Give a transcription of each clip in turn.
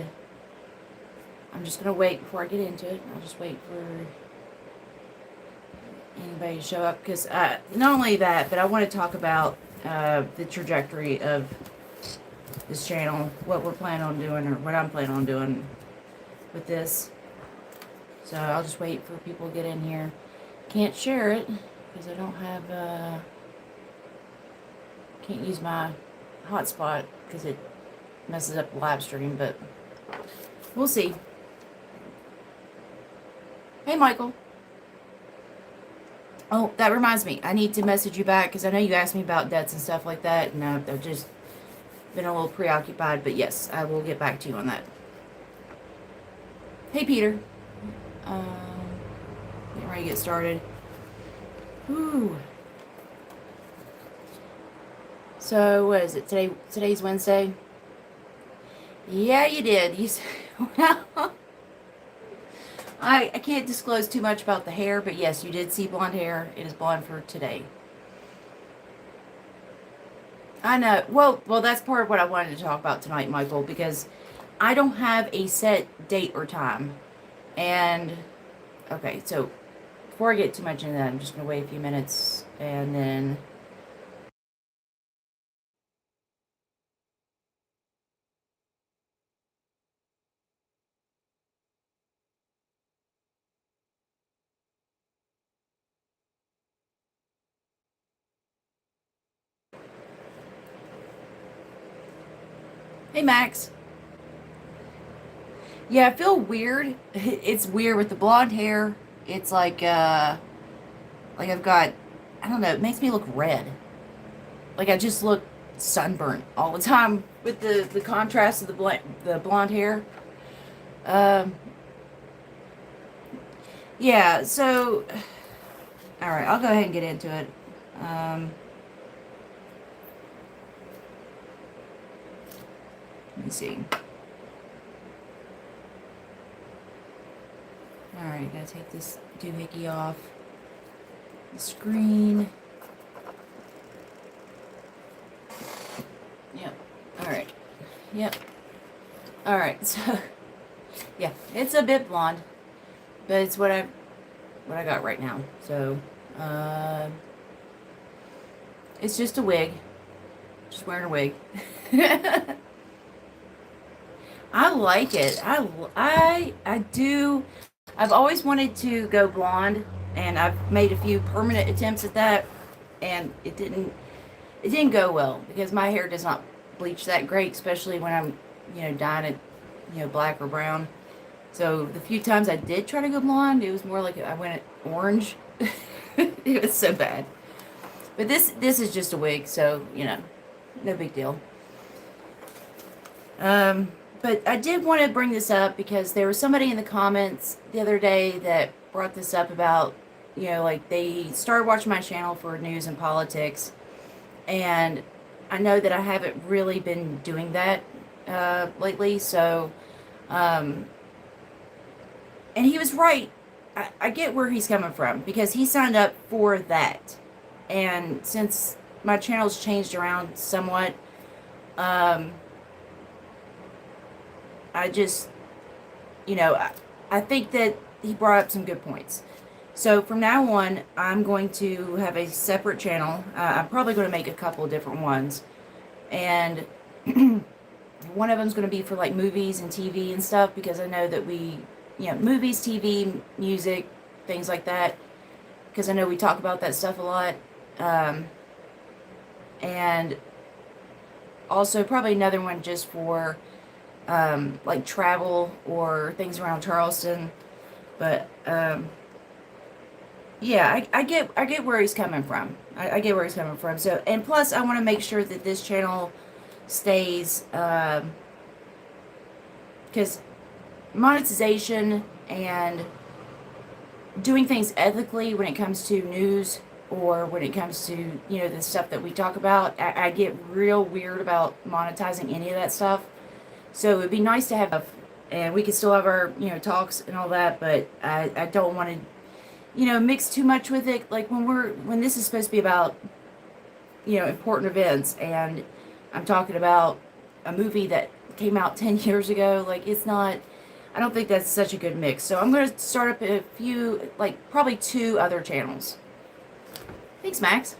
and I'm just going to wait before I get into it. I'll just wait for anybody to show up, because not only that, but I want to talk about the trajectory of this channel, what we're planning on doing, or what I'm planning on doing with this. So I'll just wait for people to get in here. Can't share it because I don't have can't use my hotspot because it messes up the live stream, but we'll see. Hey, Michael. Oh, that reminds me. I need to message you back because I know you asked me about debts and stuff like that, and I've just been a little preoccupied, but yes, I will get back to you on that. Hey, Peter. Getting ready to get started. Whew. So, what is it? Today's Wednesday? Yeah, you did. Well, I can't disclose too much about the hair, but yes, you did see blonde hair. It is blonde for today. I know. Well, that's part of what I wanted to talk about tonight, Michael, because I don't have a set date or time. And, okay, so before I get too much into that, I'm just going to wait a few minutes and then... Hey, Max. Yeah, I feel weird. It's weird with the blonde hair. It's like I've got, I don't know, it makes me look red. Like I just look sunburnt all the time with the contrast of the blonde hair. Um, yeah, so, all right, I'll go ahead and get into it. Let me see. All right, gotta take this doohickey off the screen. Yep. All right. Yep. All right. So, yeah, it's a bit blonde, but it's what I got right now. So, it's just a wig. Just wearing a wig. I like it. I do. I've always wanted to go blonde, and I've made a few permanent attempts at that, and it didn't go well because my hair does not bleach that great, especially when I'm, dyeing it, black or brown. So the few times I did try to go blonde, it was more like I went orange. It was so bad. But this is just a wig, so, no big deal. But I did want to bring this up because there was somebody in the comments the other day that brought this up about, like they started watching my channel for news and politics. And I know that I haven't really been doing that lately. So, and he was right. I get where he's coming from because he signed up for that. And since my channel's changed around somewhat, I just, I think that he brought up some good points. So from now on, I'm going to have a separate channel. I'm probably going to make a couple of different ones. And one of them is going to be for like movies and TV and stuff because I know that movies, TV, music, things like that. Because I know we talk about that stuff a lot. And also probably another one just for like travel or things around Charleston. But yeah, I get where he's coming from. I get where he's coming from. So, and plus I want to make sure that this channel stays because monetization and doing things ethically when it comes to news or when it comes to the stuff that we talk about, I get real weird about monetizing any of that stuff. So it'd be nice to have, and we can still have our, talks and all that, but I don't want to, mix too much with it. Like when this is supposed to be about, important events, and I'm talking about a movie that came out 10 years ago. Like, it's not, I don't think that's such a good mix. So I'm going to start up a few, like, probably 2 other channels. Thanks, Max.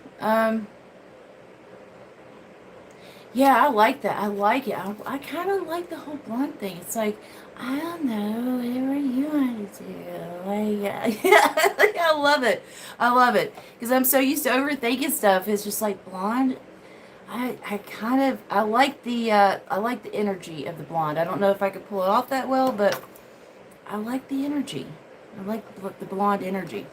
Yeah, I like that. I like it. I kind of like the whole blonde thing. It's like, I don't know, whatever you want to do. Like, yeah, I love it. I love it. Because I'm so used to overthinking stuff. It's just like blonde. I kind of, I like the energy of the blonde. I don't know if I could pull it off that well, but I like the energy. I like the blonde energy.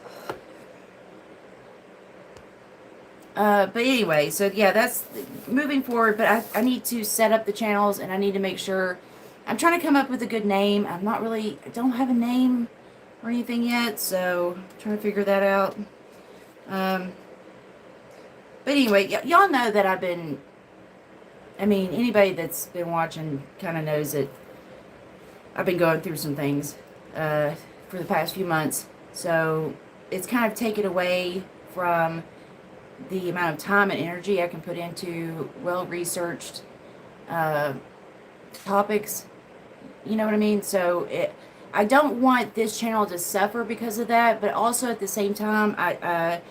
But anyway, so yeah, that's moving forward. But I need to set up the channels, and I need to make sure. I'm trying to come up with a good name. I don't have a name or anything yet, so I'm trying to figure that out. But anyway, y'all know that anybody that's been watching kind of knows that I've been going through some things for the past few months. So it's kind of taken away from the amount of time and energy I can put into well-researched topics. You know what I mean? So I don't want this channel to suffer because of that, but also at the same time, I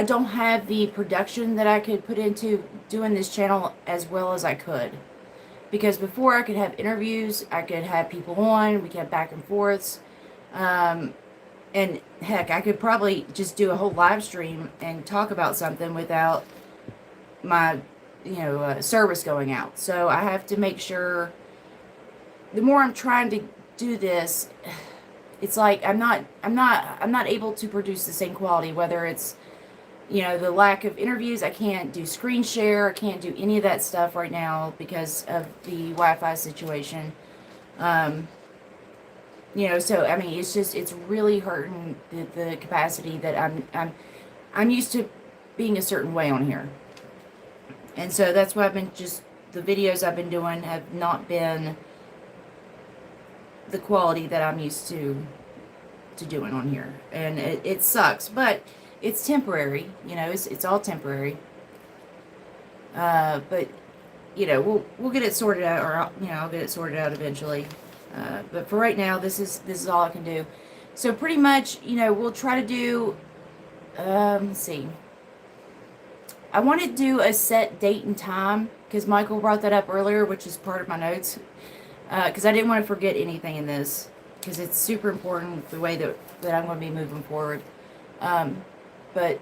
don't have the production that I could put into doing this channel as well as I could. Because before I could have interviews, I could have people on, we could have back and forths. And heck, I could probably just do a whole live stream and talk about something without my, service going out. So I have to make sure, the more I'm trying to do this, it's like I'm not able to produce the same quality, whether it's, the lack of interviews. I can't do screen share. I can't do any of that stuff right now because of the Wi-Fi situation. So it's really hurting the capacity that I'm used to being a certain way on here. And so that's why the videos I've been doing have not been the quality that I'm used to doing on here. And it sucks, but it's temporary, it's all temporary. But we'll get it sorted out, or I'll get it sorted out eventually. But for right now, this is all I can do. So pretty much, we'll try to do, let's see. I want to do a set date and time, because Michael brought that up earlier, which is part of my notes. Because I didn't want to forget anything in this, because it's super important the way that I'm going to be moving forward. But,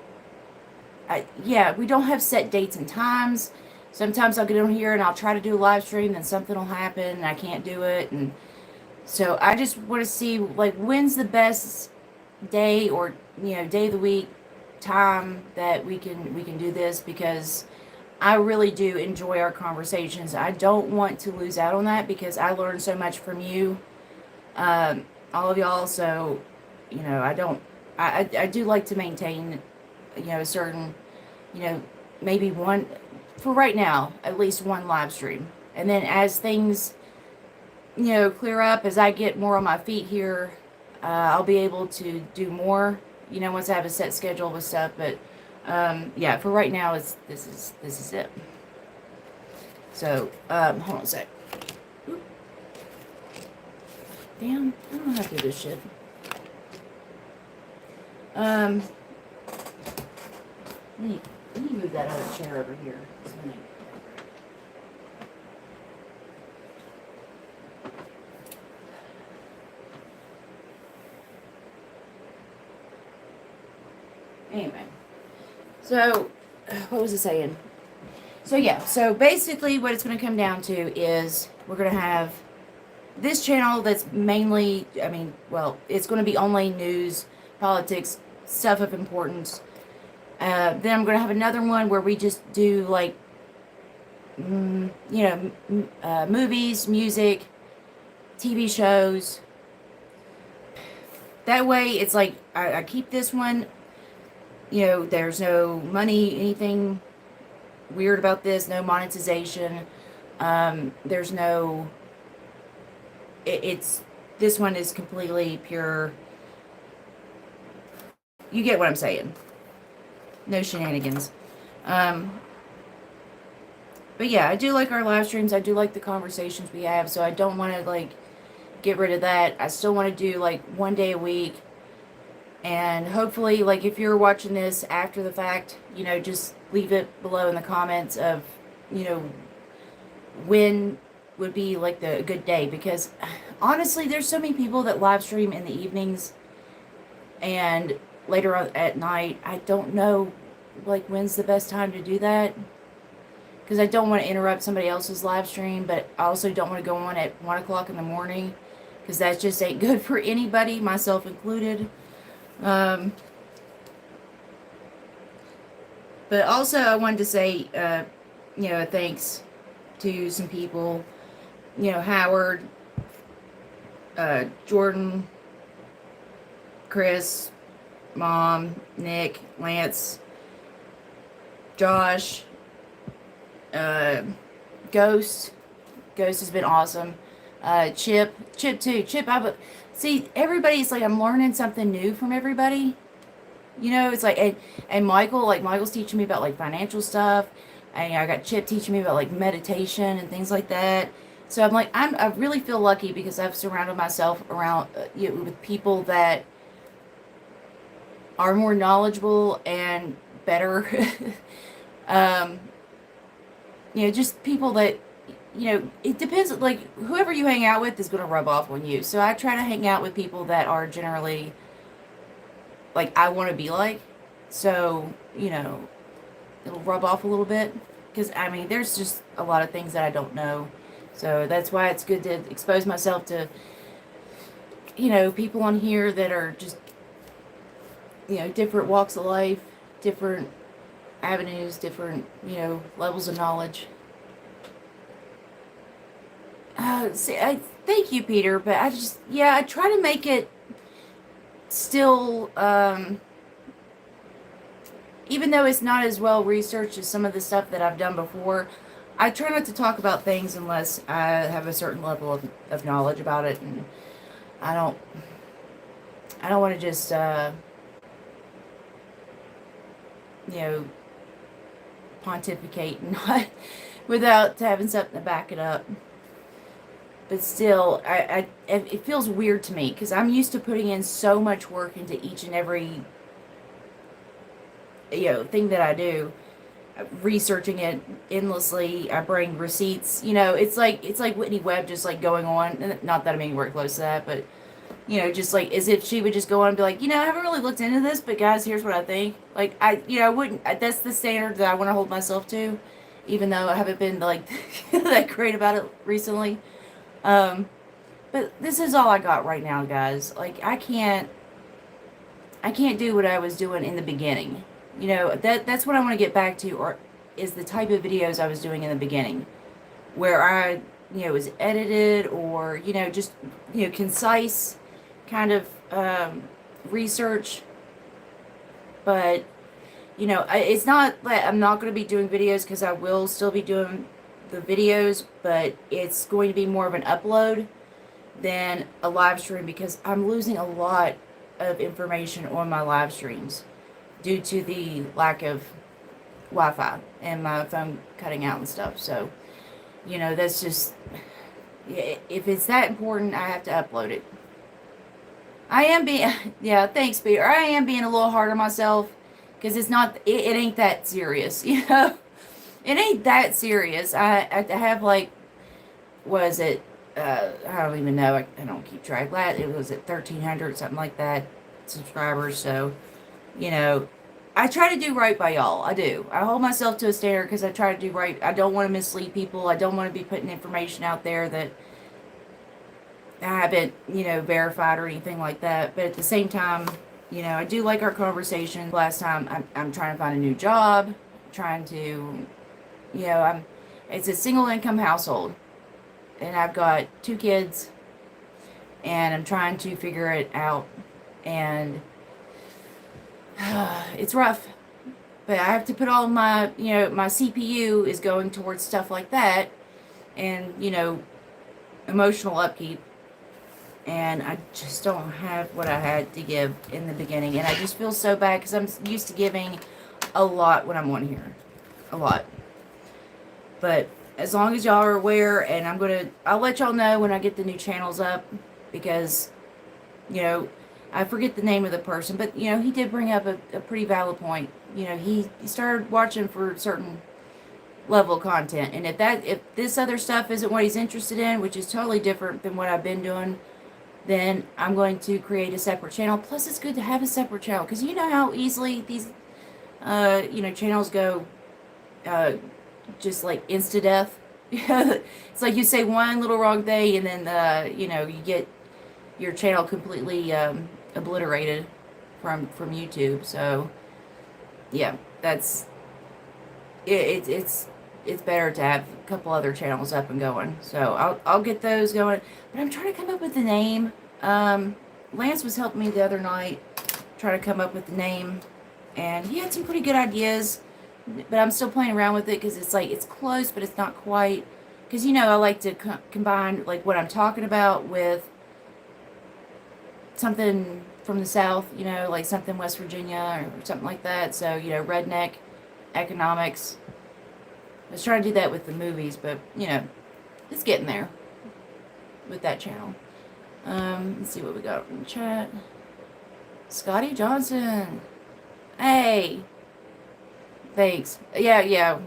we don't have set dates and times. Sometimes I'll get on here and I'll try to do a live stream, then something will happen and I can't do it, and so I just want to see, like, when's the best day or, day of the week, time that we can do this, because I really do enjoy our conversations. I don't want to lose out on that, because I learn so much from you, all of y'all. So, I do like to maintain, a certain, maybe one, for right now, at least one live stream. And then as things, clear up, as I get more on my feet here, I'll be able to do more, once I have a set schedule with stuff. But for right now, this is it. So hold on a sec. Oop. Damn, I don't know how to do this shit. Let me move that other chair over here. Anyway, so what was I saying? So basically what it's going to come down to is we're going to have this channel that's mainly, it's going to be only news, politics, stuff of importance. Then I'm going to have another one where we just do, like, movies, music, TV shows. That way it's like I keep this one. There's no money, anything weird about this, no monetization. There's no, this one is completely pure. You get what I'm saying. No shenanigans. But yeah, I do like our live streams. I do like the conversations we have. So I don't want to like get rid of that. I still want to do like one day a week. And hopefully, like if you're watching this after the fact, just leave it below in the comments of, you know, when would be like the good day, because honestly there's so many people that live stream in the evenings and later on at night. I don't know like when's the best time to do that, because I don't want to interrupt somebody else's live stream, but I also don't want to go on at 1 o'clock in the morning, because that just ain't good for anybody, myself included. But also I wanted to say thanks to some people, Howard, Jordan, Chris, Mom, Nick, Lance, Josh, Ghost. Ghost has been awesome. Chip too. Chip, see, everybody's like, I'm learning something new from everybody. It's like, and Michael, like Michael's teaching me about like financial stuff. And I got Chip teaching me about like meditation and things like that. So I'm like, I really feel lucky because I've surrounded myself around with people that are more knowledgeable and better. Just people that, it depends. Like whoever you hang out with is going to rub off on you. So I try to hang out with people that are generally like I want to be like. So, it'll rub off a little bit, because I mean there's just a lot of things that I don't know, so that's why it's good to expose myself to people on here that are just different walks of life, different avenues, different levels of knowledge. I thank you, Peter, but I try to make it still even though it's not as well researched as some of the stuff that I've done before. I try not to talk about things unless I have a certain level of knowledge about it, and I don't want to just pontificate and not without having something to back it up. But still, it feels weird to me because I'm used to putting in so much work into each and every thing that I do, researching it endlessly. I bring receipts. It's like Whitney Webb just like going on. Not that I'm anywhere close to that, but just like as if she would just go on and be like, I haven't really looked into this, but guys, here's what I think. Like I wouldn't. That's the standard that I want to hold myself to, even though I haven't been like that great about it recently. But this is all I got right now, guys. Like I can't do what I was doing in the beginning. That's what I want to get back to, or is the type of videos I was doing in the beginning, where I, was edited, or, just, concise kind of research. But, it's not that I'm not going to be doing videos, because I will still be doing the videos, but it's going to be more of an upload than a live stream, because I'm losing a lot of information on my live streams due to the lack of Wi-Fi and my phone cutting out and stuff. So, that's just, if it's that important, I have to upload it. I am being, yeah, thanks, Peter. I am being a little hard on myself, because it's not, it ain't that serious, It ain't that serious. I have like, was it, I don't even know, I don't keep track. It was at 1,300, something like that, subscribers, so... I try to do right by y'all. I do. I hold myself to a standard because I try to do right. I don't want to mislead people. I don't want to be putting information out there that I haven't, verified or anything like that. But at the same time, I do like our conversation. Last time, I'm trying to find a new job. Trying to, it's a single income household. And I've got 2 kids. And I'm trying to figure it out. And... it's rough, but I have to put all my, my CPU is going towards stuff like that, and, emotional upkeep, and I just don't have what I had to give in the beginning, and I just feel so bad, because I'm used to giving a lot when I'm on here, a lot. But as long as y'all are aware, and I'll let y'all know when I get the new channels up, because, you know, I forget the name of the person, but, you know, he did bring up a pretty valid point. You know, he started watching for certain level of content, and if this other stuff isn't what he's interested in, which is totally different than what I've been doing, then I'm going to create a separate channel. Plus, it's good to have a separate channel, because you know how easily these, you know, channels go, just like insta death. It's like you say one little wrong thing, and then, you know, you get your channel completely obliterated from YouTube. So, yeah, that's it's better to have a couple other channels up and going. So I'll get those going. But I'm trying to come up with the name. Lance was helping me the other night try to come up with the name, and he had some pretty good ideas. But I'm still playing around with it, because it's like it's close, but it's not quite. Because, you know, I like to combine like what I'm talking about with something from the South, you know, like something West Virginia or something like that. So, you know, redneck economics. I was trying to do that with the movies, but, you know, it's getting there with that channel. Let's see what we got in the chat. Scotty Johnson. Hey. Thanks. Yeah.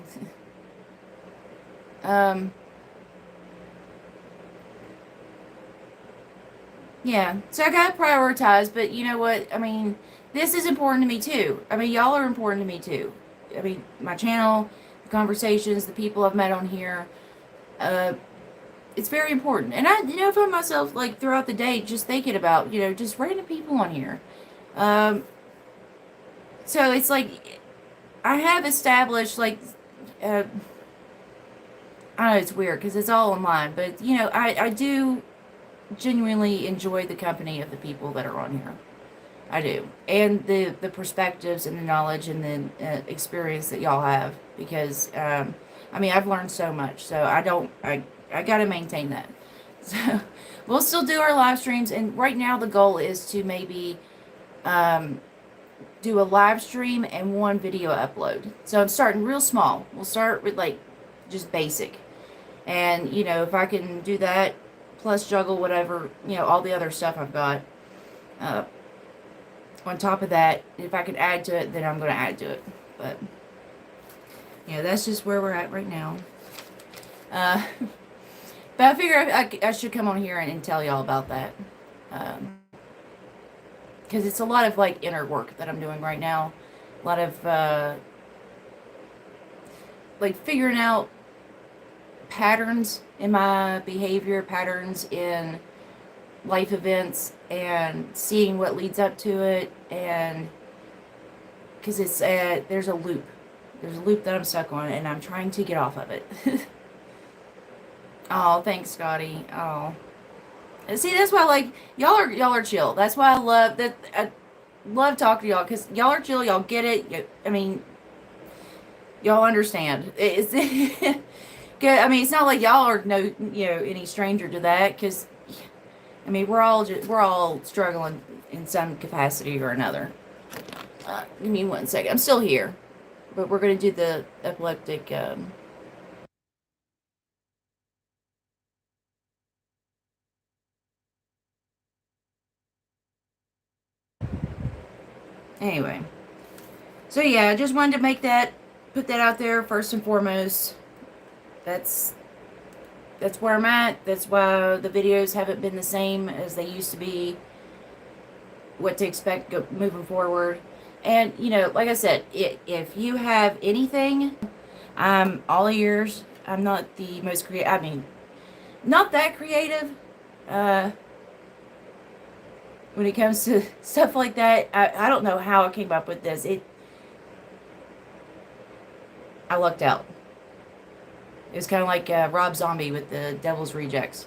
Yeah, so I gotta prioritize, but you know what? I mean, this is important to me too. I mean, y'all are important to me too. I mean, my channel, the conversations, the people I've met on here, uh, it's very important. And I, you know, find myself like throughout the day just thinking about, you know, just random people on here. Um, so it's like I have established like, uh, I know it's weird because it's all online, but you know, I do genuinely enjoy the company of the people that are on here. I do, and the perspectives and the knowledge and the experience that y'all have, because I mean, I've learned so much, so I got to maintain that. So we'll still do our live streams, and right now the goal is to maybe um, do a live stream and one video upload. So I'm starting real small. We'll start with like just basic, and you know, if I can do that plus juggle whatever, you know, all the other stuff I've got. Uh, on top of that, if I can add to it, then I'm going to add to it. But, yeah, that's just where we're at right now. But I figure I should come on here and tell y'all about that. Because it's a lot of, like, inner work that I'm doing right now. A lot of, like, figuring out patterns in my behavior, patterns in life events, and seeing what leads up to it. And because it's there's a loop that I'm stuck on, and I'm trying to get off of it. Oh, thanks, Scotty. Oh, and see, that's why, like, y'all are chill. That's why I love talking to y'all, because y'all are chill. Y'all get it. I mean, y'all understand. It's I mean, it's not like y'all are any stranger to that, because I mean, we're all struggling in some capacity or another. Give me 1 second. I'm still here, but we're gonna do the epileptic. Anyway, so yeah, I just wanted to put that out there first and foremost. That's where I'm at. That's why the videos haven't been the same as they used to be. What to expect moving forward. And, you know, like I said, if you have anything, I'm all ears. I'm not the most creative. I mean, not that creative. When it comes to stuff like that, I don't know how I came up with this. I lucked out. It was kind of like Rob Zombie with the Devil's Rejects.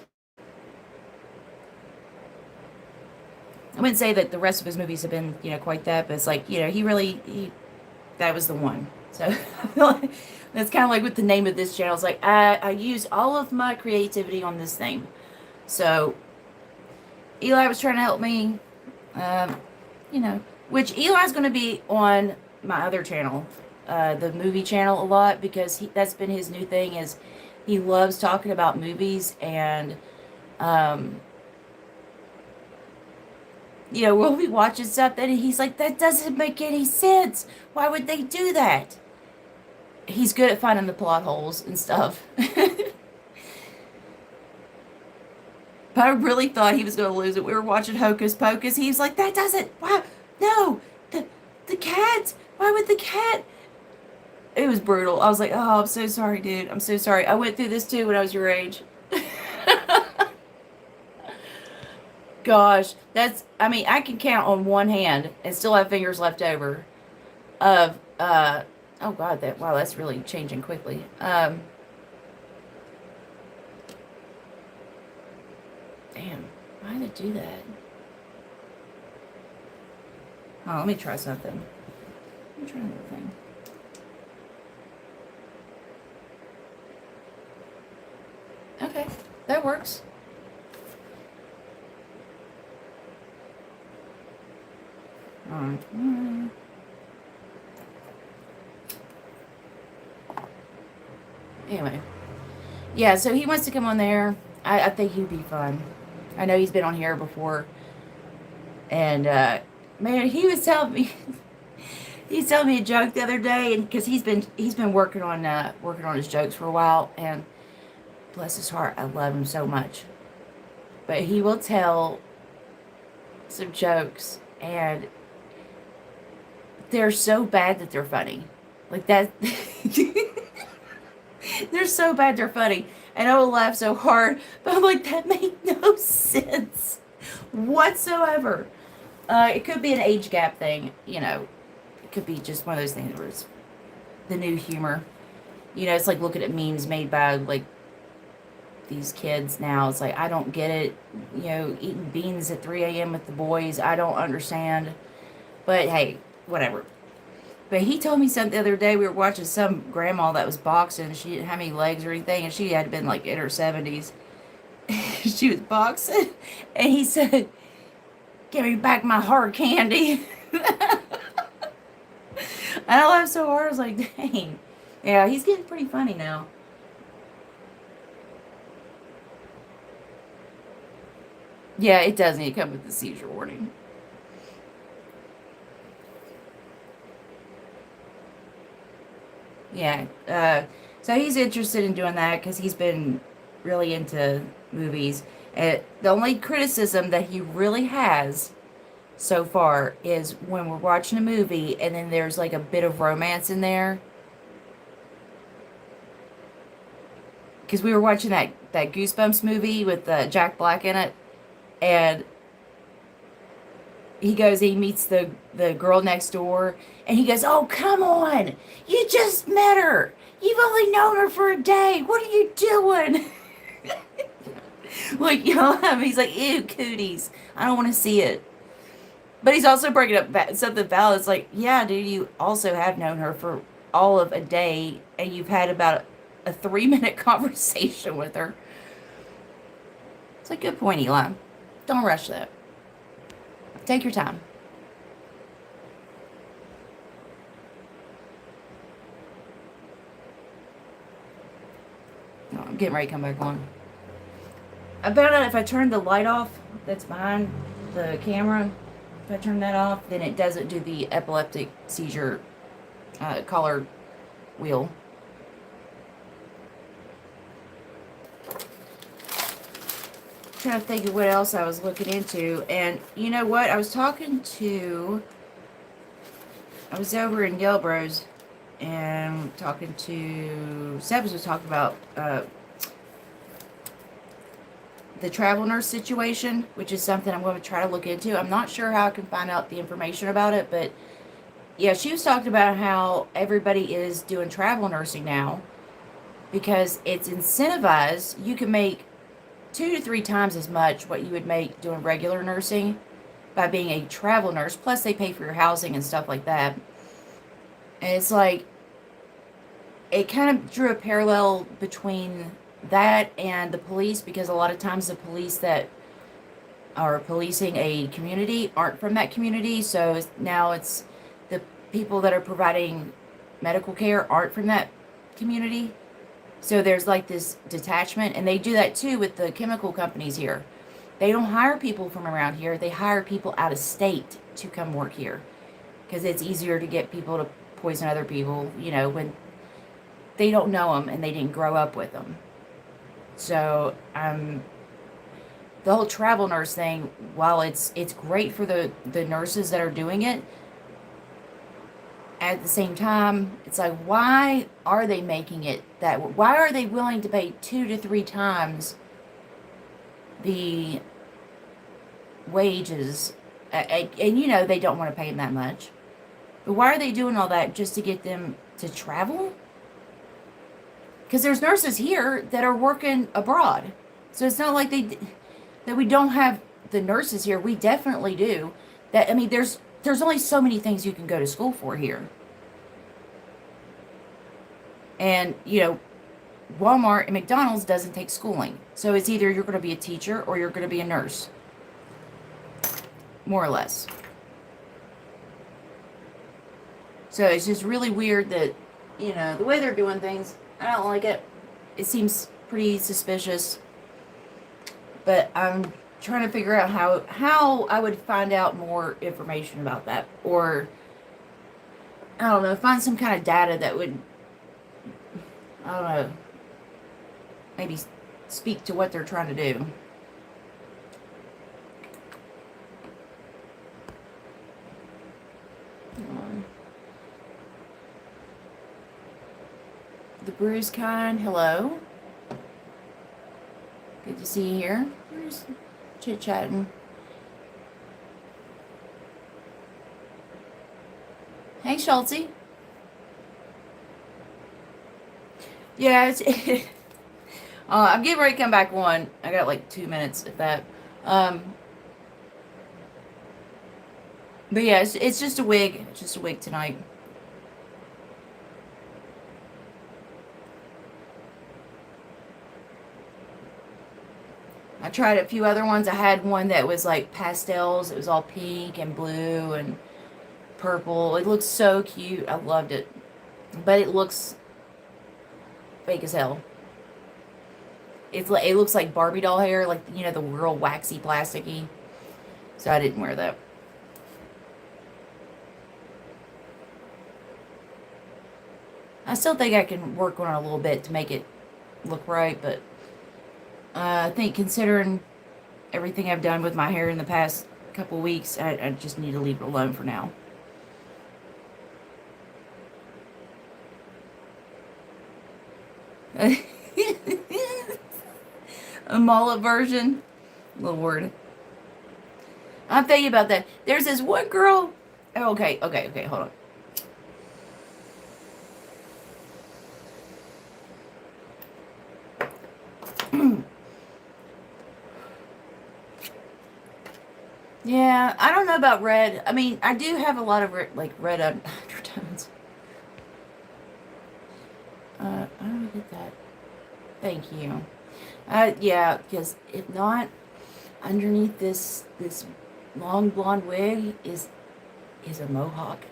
I wouldn't say that the rest of his movies have been, you know, quite that, but it's like, you know, that was the one. So I feel like that's kind of like with the name of this channel. It's like I use all of my creativity on this thing. So Eli was trying to help me, you know, which Eli's going to be on my other channel the movie channel a lot because that's been his new thing is he loves talking about movies and um, we'll be watching something and he's like, that doesn't make any sense. Why would they do that? He's good at finding the plot holes and stuff. But I really thought he was going to lose it. We were watching Hocus Pocus. He was like, that doesn't, why, no, the cat, why would the cat? It was brutal. I was like, oh, I'm so sorry, dude. I'm so sorry. I went through this too when I was your age. Gosh, I mean, I can count on one hand and still have fingers left over of, oh God, wow, that's really changing quickly. Damn, why did it do that? Oh, let me try something. Let me try another thing. Okay, that works. Alright. Anyway. Yeah, so he wants to come on there. I think he'd be fun. I know he's been on here before. And, man, he was telling me... He's telling me a joke the other day, and because he's been working on his jokes for a while, and bless his heart, I love him so much. But he will tell some jokes, and they're so bad that they're funny. Like that, they're so bad they're funny, and I will laugh so hard. But I'm like, that made no sense whatsoever. It could be an age gap thing, It could be just one of those things where it's the new humor. It's like looking at memes made by, like, these kids now. It's like, I don't get it. Eating beans at 3 a.m. with the boys. I don't understand. But, hey, whatever. But he told me something the other day. We were watching some grandma that was boxing. She didn't have any legs or anything. And she had been, like, in her 70s. She was boxing. And he said, give me back my hard candy. And I laughed so hard, I was like, dang. Yeah, he's getting pretty funny now. Yeah, it does need to come with the seizure warning. Yeah, so he's interested in doing that because he's been really into movies. The only criticism that he really has so far is when we're watching a movie and then there's like a bit of romance in there. Because we were watching that Goosebumps movie with Jack Black in it, and he meets the girl next door, and he goes, oh, come on, you just met her. You've only known her for a day. What are you doing? Like, he's like, ew, cooties. I don't want to see it. But he's also bringing up something valid. It's like, yeah, dude, you also have known her for all of a day, and you've had about a 3-minute conversation with her. It's a good point, Eli. Don't rush that. Take your time. Oh, I'm getting ready to come back on. I found out if I turn the light off that's behind the camera, if I turn that off, then it doesn't do the epileptic seizure color wheel. Trying to think of what else I was looking into, and you know what? I was over in Yellowbros, and talking to Sebs was talking about the travel nurse situation, which is something I'm going to try to look into. I'm not sure how I can find out the information about it, but yeah, she was talking about how everybody is doing travel nursing now because it's incentivized. You can make 2 to 3 times as much what you would make doing regular nursing by being a travel nurse. Plus, they pay for your housing and stuff like that. And it's like, it kind of drew a parallel between that and the police, because a lot of times the police that are policing a community aren't from that community. So now it's the people that are providing medical care aren't from that community. So there's like this detachment, and they do that too with the chemical companies here. They don't hire people from around here. They hire people out of state to come work here because it's easier to get people to poison other people, when they don't know them and they didn't grow up with them. So, the whole travel nurse thing, while it's great for the nurses that are doing it, at the same time, it's like, why are they making it that? Why are they willing to pay 2 to 3 times the wages? And they don't want to pay them that much. But why are they doing all that just to get them to travel? Because there's nurses here that are working abroad. So it's not like that we don't have the nurses here. We definitely do. There's only so many things you can go to school for here. And, Walmart and McDonald's doesn't take schooling. So it's either you're going to be a teacher or you're going to be a nurse. More or less. So it's just really weird that, the way they're doing things, I don't like it. It seems pretty suspicious. But I'm trying to figure out how I would find out more information about that. Or, I don't know, find some kind of data that would, I don't know, maybe speak to what they're trying to do. The bruised kind, hello. Good to see you here. We're just chit-chatting. Hey, Schultzy. Yeah, I'm getting ready to come back on. I got like 2 minutes, if that. But yeah, it's just a wig. It's just a wig tonight. I tried a few other ones. I had one that was like pastels. It was all pink and blue and purple. It looks so cute. I loved it. But it looks fake as hell. It looks like Barbie doll hair, like, the real waxy, plasticky. So I didn't wear that. I still think I can work on it a little bit to make it look right, but I think considering everything I've done with my hair in the past couple weeks, I just need to leave it alone for now. A mullet version. Little word. I'm thinking about that. There's this one girl. Oh, okay, hold on. Yeah, I don't know about red. I mean, I do have a lot of red undertones. I don't get that. Thank you. Yeah, because if not, underneath this long blonde wig is a mohawk.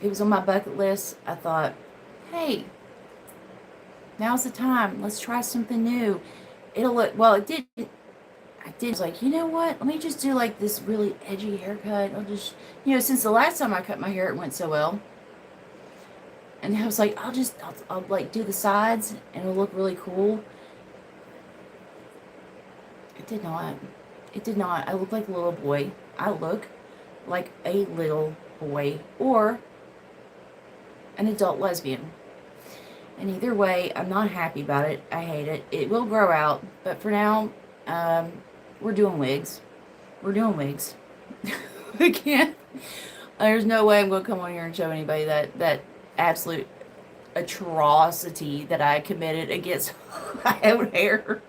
It was on my bucket list. I thought, hey, now's the time. Let's try something new. It'll look, well, it didn't. I was like, you know what? Let me just do like this really edgy haircut. I'll just, since the last time I cut my hair, it went so well. And I was like, I'll like do the sides and it'll look really cool. It did not. It did not. I look like a little boy. I look like a little boy or an adult lesbian. And either way, I'm not happy about it. I hate it. It will grow out. But for now, we're doing wigs. We're doing wigs. I can't. There's no way I'm going to come on here and show anybody that absolute atrocity that I committed against my own hair.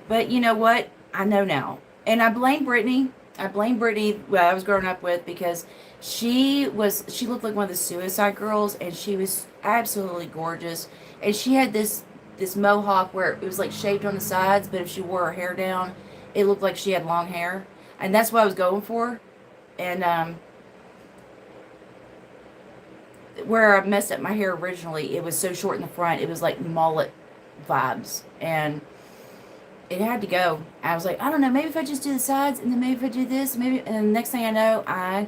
But you know what? I know now. And I blame Brittany. I blame Brittany, who I was growing up with, because she looked like one of the Suicide Girls, and she was absolutely gorgeous. And she had this mohawk where it was like shaved on the sides, but if she wore her hair down, it looked like she had long hair. And that's what I was going for. And where I messed up my hair originally, it was so short in the front, it was like mullet vibes. And it had to go. I was like, I don't know, maybe if I just do the sides and then maybe if I do this, maybe, and the next thing I know, I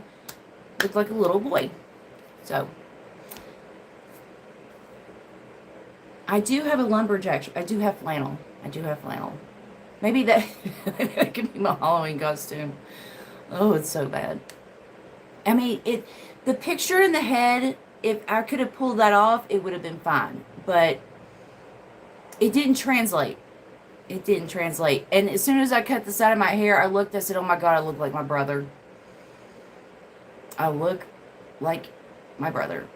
look like a little boy. So I do have a lumberjack. I do have flannel. I do have flannel. Maybe that, maybe that could be my Halloween costume. Oh, it's so bad. I mean, the picture in the head, if I could have pulled that off, it would have been fine. But it didn't translate. It didn't translate. And as soon as I cut the side of my hair, I looked, I said, oh my God, I look like my brother. I look like my brother.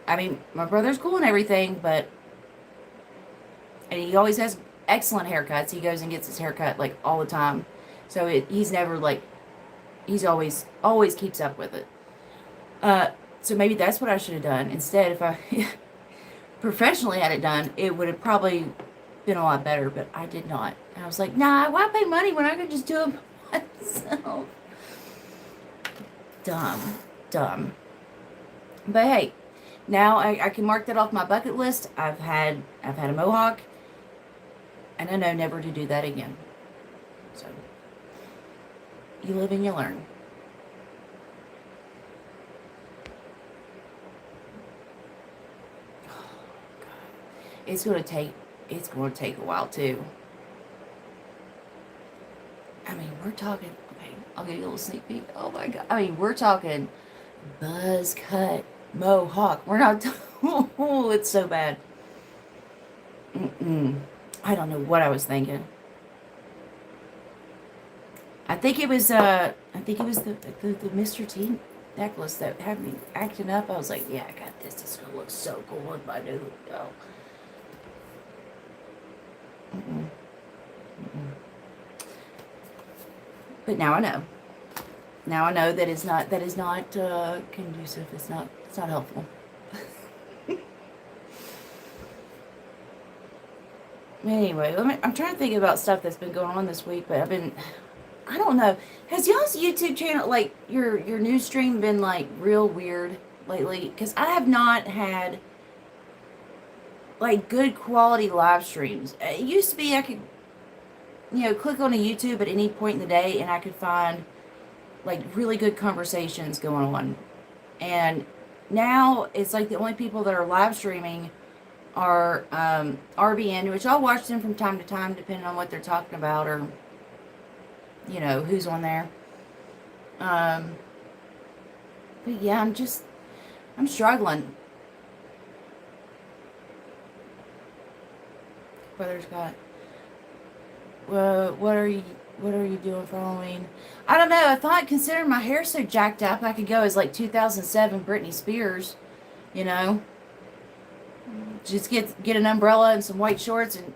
I mean, my brother's cool and everything, but, and he always has excellent haircuts. He goes and gets his haircut like all the time. So he's never like, he's always keeps up with it. So maybe that's what I should have done. Instead, if I professionally had it done, it would have probably been a lot better, but I did not. And I was like, nah, why pay money when I could just do it myself? Dumb. But hey, now I can mark that off my bucket list. I've had a mohawk, and I know never to do that again. So you live and you learn. It's going to take a while too. I mean, we're talking, okay, I'll give you a little sneak peek. Oh my God. I mean, we're talking buzz cut mohawk. We're not, oh, it's so bad. I don't know what I was thinking. I think it was the Mr. T necklace that had me acting up. I was like, yeah, I got this. This is going to look so cool with my new, oh. But now I know. Now I know that is not conducive. It's not helpful. Anyway, I'm trying to think about stuff that's been going on this week, but I don't know. Has y'all's YouTube channel, like your news stream, been like real weird lately? Because I have not had like good quality live streams. It used to be I could, click on a YouTube at any point in the day and I could find like really good conversations going on. And now it's like the only people that are live streaming are RBN, which I'll watch them from time to time depending on what they're talking about or, who's on there. But yeah, I'm struggling. Brother's got, well, what are you doing for Halloween? I don't know. I thought, considering my hair so jacked up, I could go as like 2007 Britney Spears, just get an umbrella and some white shorts and,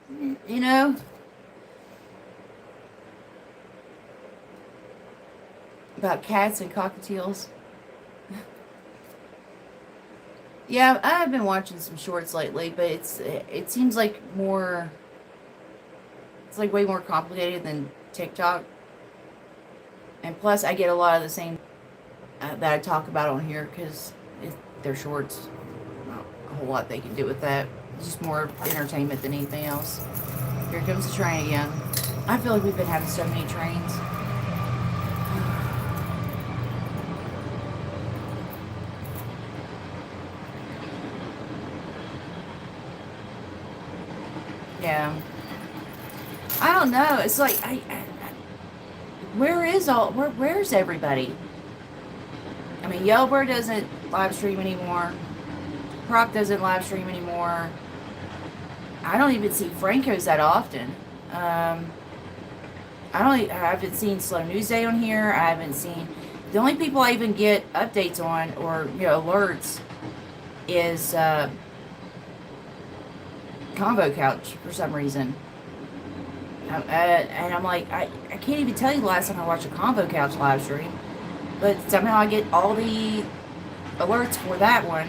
about cats and cockatiels. Yeah, I've been watching some shorts lately, but it seems like more, it's like way more complicated than TikTok. And plus, I get a lot of the same that I talk about on here because they're shorts. Not a whole lot they can do with that. It's just more entertainment than anything else. Here comes the train again. I feel like we've been having so many trains. Yeah. I don't know. It's like where's everybody? I mean, Yelber doesn't live stream anymore. Proc doesn't live stream anymore. I don't even see Franco's that often. I haven't seen Slow News Day on here. I haven't seen, the only people I even get updates on or alerts is Convo Couch for some reason. And I'm like, I can't even tell you the last time I watched a Convo Couch live stream, but somehow I get all the alerts for that one,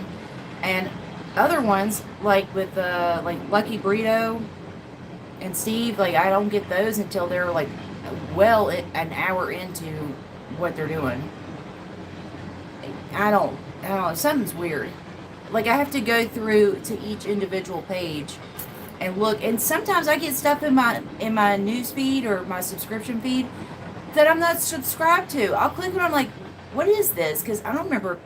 and other ones like with like Lucky Burrito and Steve, like I don't get those until they're like well an hour into what they're doing. I don't know, something's weird. like, I have to go through to each individual page and look. And sometimes I get stuff in my news feed or my subscription feed that I'm not subscribed to. I'll click on it, I'm like, what is this? Because I don't remember,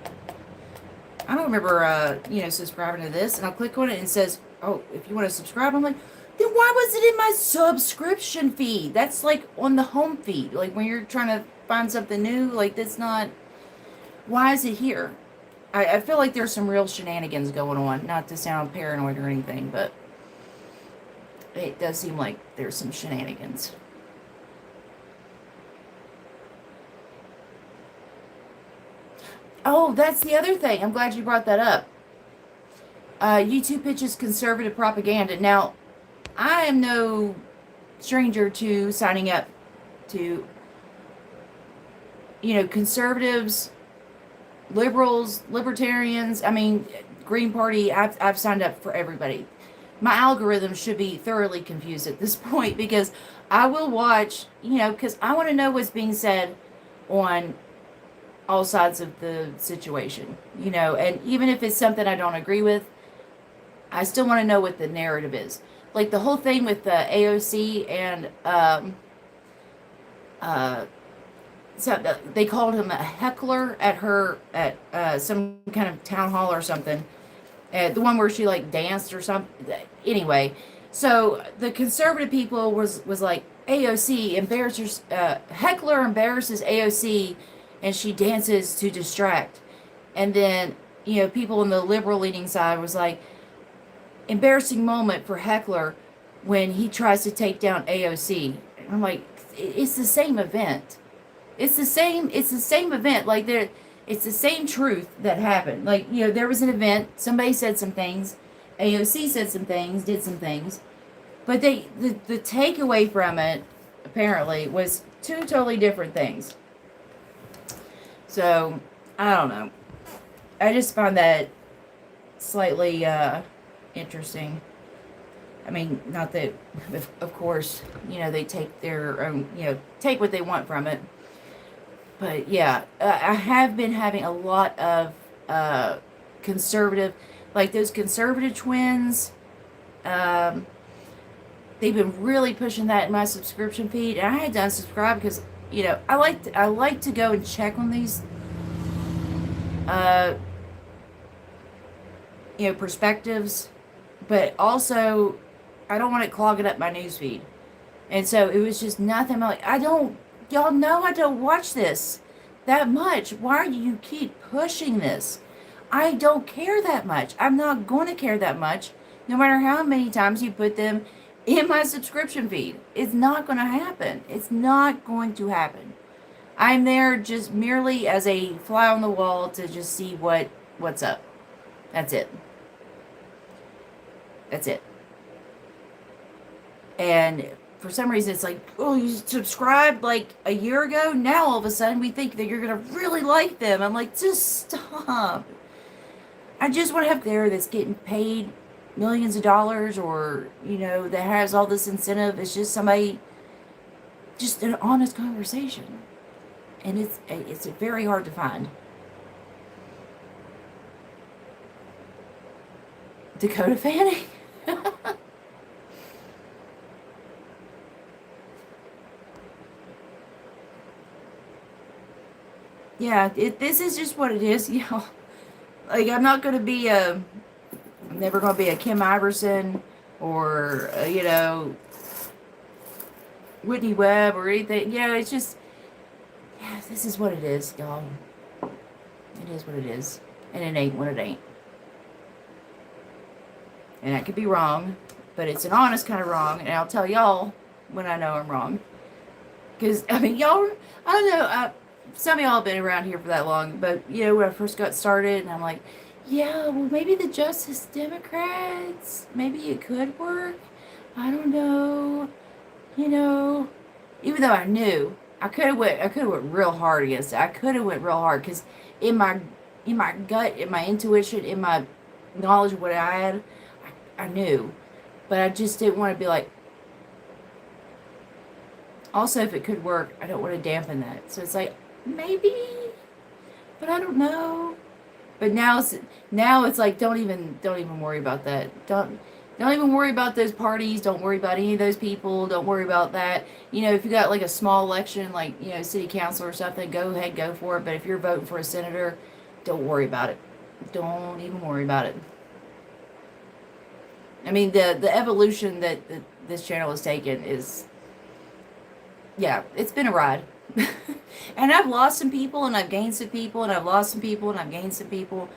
subscribing to this. And I'll click on it and it says, oh, if you want to subscribe, I'm like, then why was it in my subscription feed? That's like on the home feed. Like when you're trying to find something new, like that's not, why is it here? I feel like there's some real shenanigans going on. Not to sound paranoid or anything, but it does seem like there's some shenanigans. Oh, that's the other thing. I'm glad you brought that up. YouTube pitches conservative propaganda. Now, I am no stranger to signing up to, conservatives, liberals, libertarians. I mean, Green Party. I've signed up for everybody. My algorithm should be thoroughly confused at this point because I will watch, because I want to know what's being said on all sides of the situation, and even if it's something I don't agree with, I still want to know what the narrative is. Like the whole thing with the AOC and uh, so they called him a heckler at some kind of town hall or something. The one where she like danced or something. Anyway, so the conservative people was like AOC embarrasses heckler embarrasses AOC, and she dances to distract. And then people on the liberal leaning side was like embarrassing moment for heckler when he tries to take down AOC. And I'm like, it's the same event. It's the same event. Like it's the same truth that happened. Like, there was an event, somebody said some things, AOC said some things, did some things, but the takeaway from it apparently was two totally different things. So, I don't know. I just find that slightly interesting. I mean, not that, of course, they take their own, take what they want from it. But yeah, I have been having a lot of conservative, like those conservative twins. They've been really pushing that in my subscription feed, and I had to unsubscribe because I like to go and check on these perspectives, but also I don't want it clogging up my newsfeed. And so it was just nothing. I'm like, y'all know I don't watch this that much. Why do you keep pushing this? I don't care that much. I'm not going to care that much, no matter how many times you put them in my subscription feed. It's not going to happen. It's not going to happen. I'm there just merely as a fly on the wall to just see what's up. That's it. That's it. And for some reason, it's like, oh, you subscribed like a year ago. Now all of a sudden, we think that you're gonna really like them. I'm like, just stop. I just want to have there that's getting paid millions of dollars, or that has all this incentive. It's just somebody, just an honest conversation, and it's very hard to find. Dakota Fanning. Yeah, this is just what it is, Like, I'm not going to be I'm never going to be a Kim Iverson or, Whitney Webb or anything. It's just, this is what it is, y'all. It is what it is. And it ain't what it ain't. And I could be wrong, but it's an honest kind of wrong, and I'll tell y'all when I know I'm wrong. Because, I mean, y'all, I don't know, some of y'all have been around here for that long, but, when I first got started, and I'm like, yeah, well, maybe the Justice Democrats, maybe it could work. I don't know. Even though I knew, I could have went real hard against it. I could have went real hard, because in my gut, in my intuition, in my knowledge of what I had, I knew. But I just didn't want to be like, also, if it could work, I don't want to dampen that. So it's like, maybe, but I don't know. But now it's like don't even worry about that. Don't even worry about those parties. Don't worry about any of those people. Don't worry about that. If you got like a small election, like city council or something, go ahead, go for it. But if you're voting for a senator, don't worry about it. Don't even worry about it. I mean, the evolution that this channel has taken is, yeah, it's been a ride. And I've lost some people and I've gained some people and I've lost some people and I've gained some people.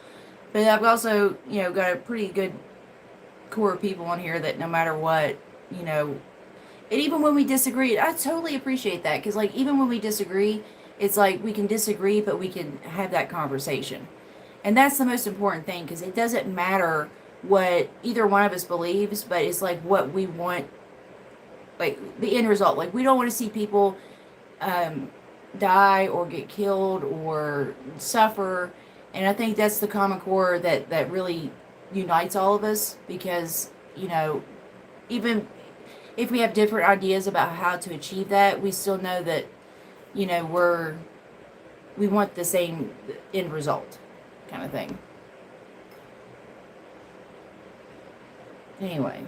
But I've also, got a pretty good core of people on here that no matter what, you know, and even when we disagree, I totally appreciate that because, like, even when we disagree, it's like we can disagree, but we can have that conversation. And that's the most important thing because it doesn't matter what either one of us believes, but it's like what we want, like the end result. Like, we don't want to see people um, die or get killed or suffer. And I think that's the common core that really unites all of us because, even if we have different ideas about how to achieve that, we still know that, we want the same end result kind of thing. Anyway.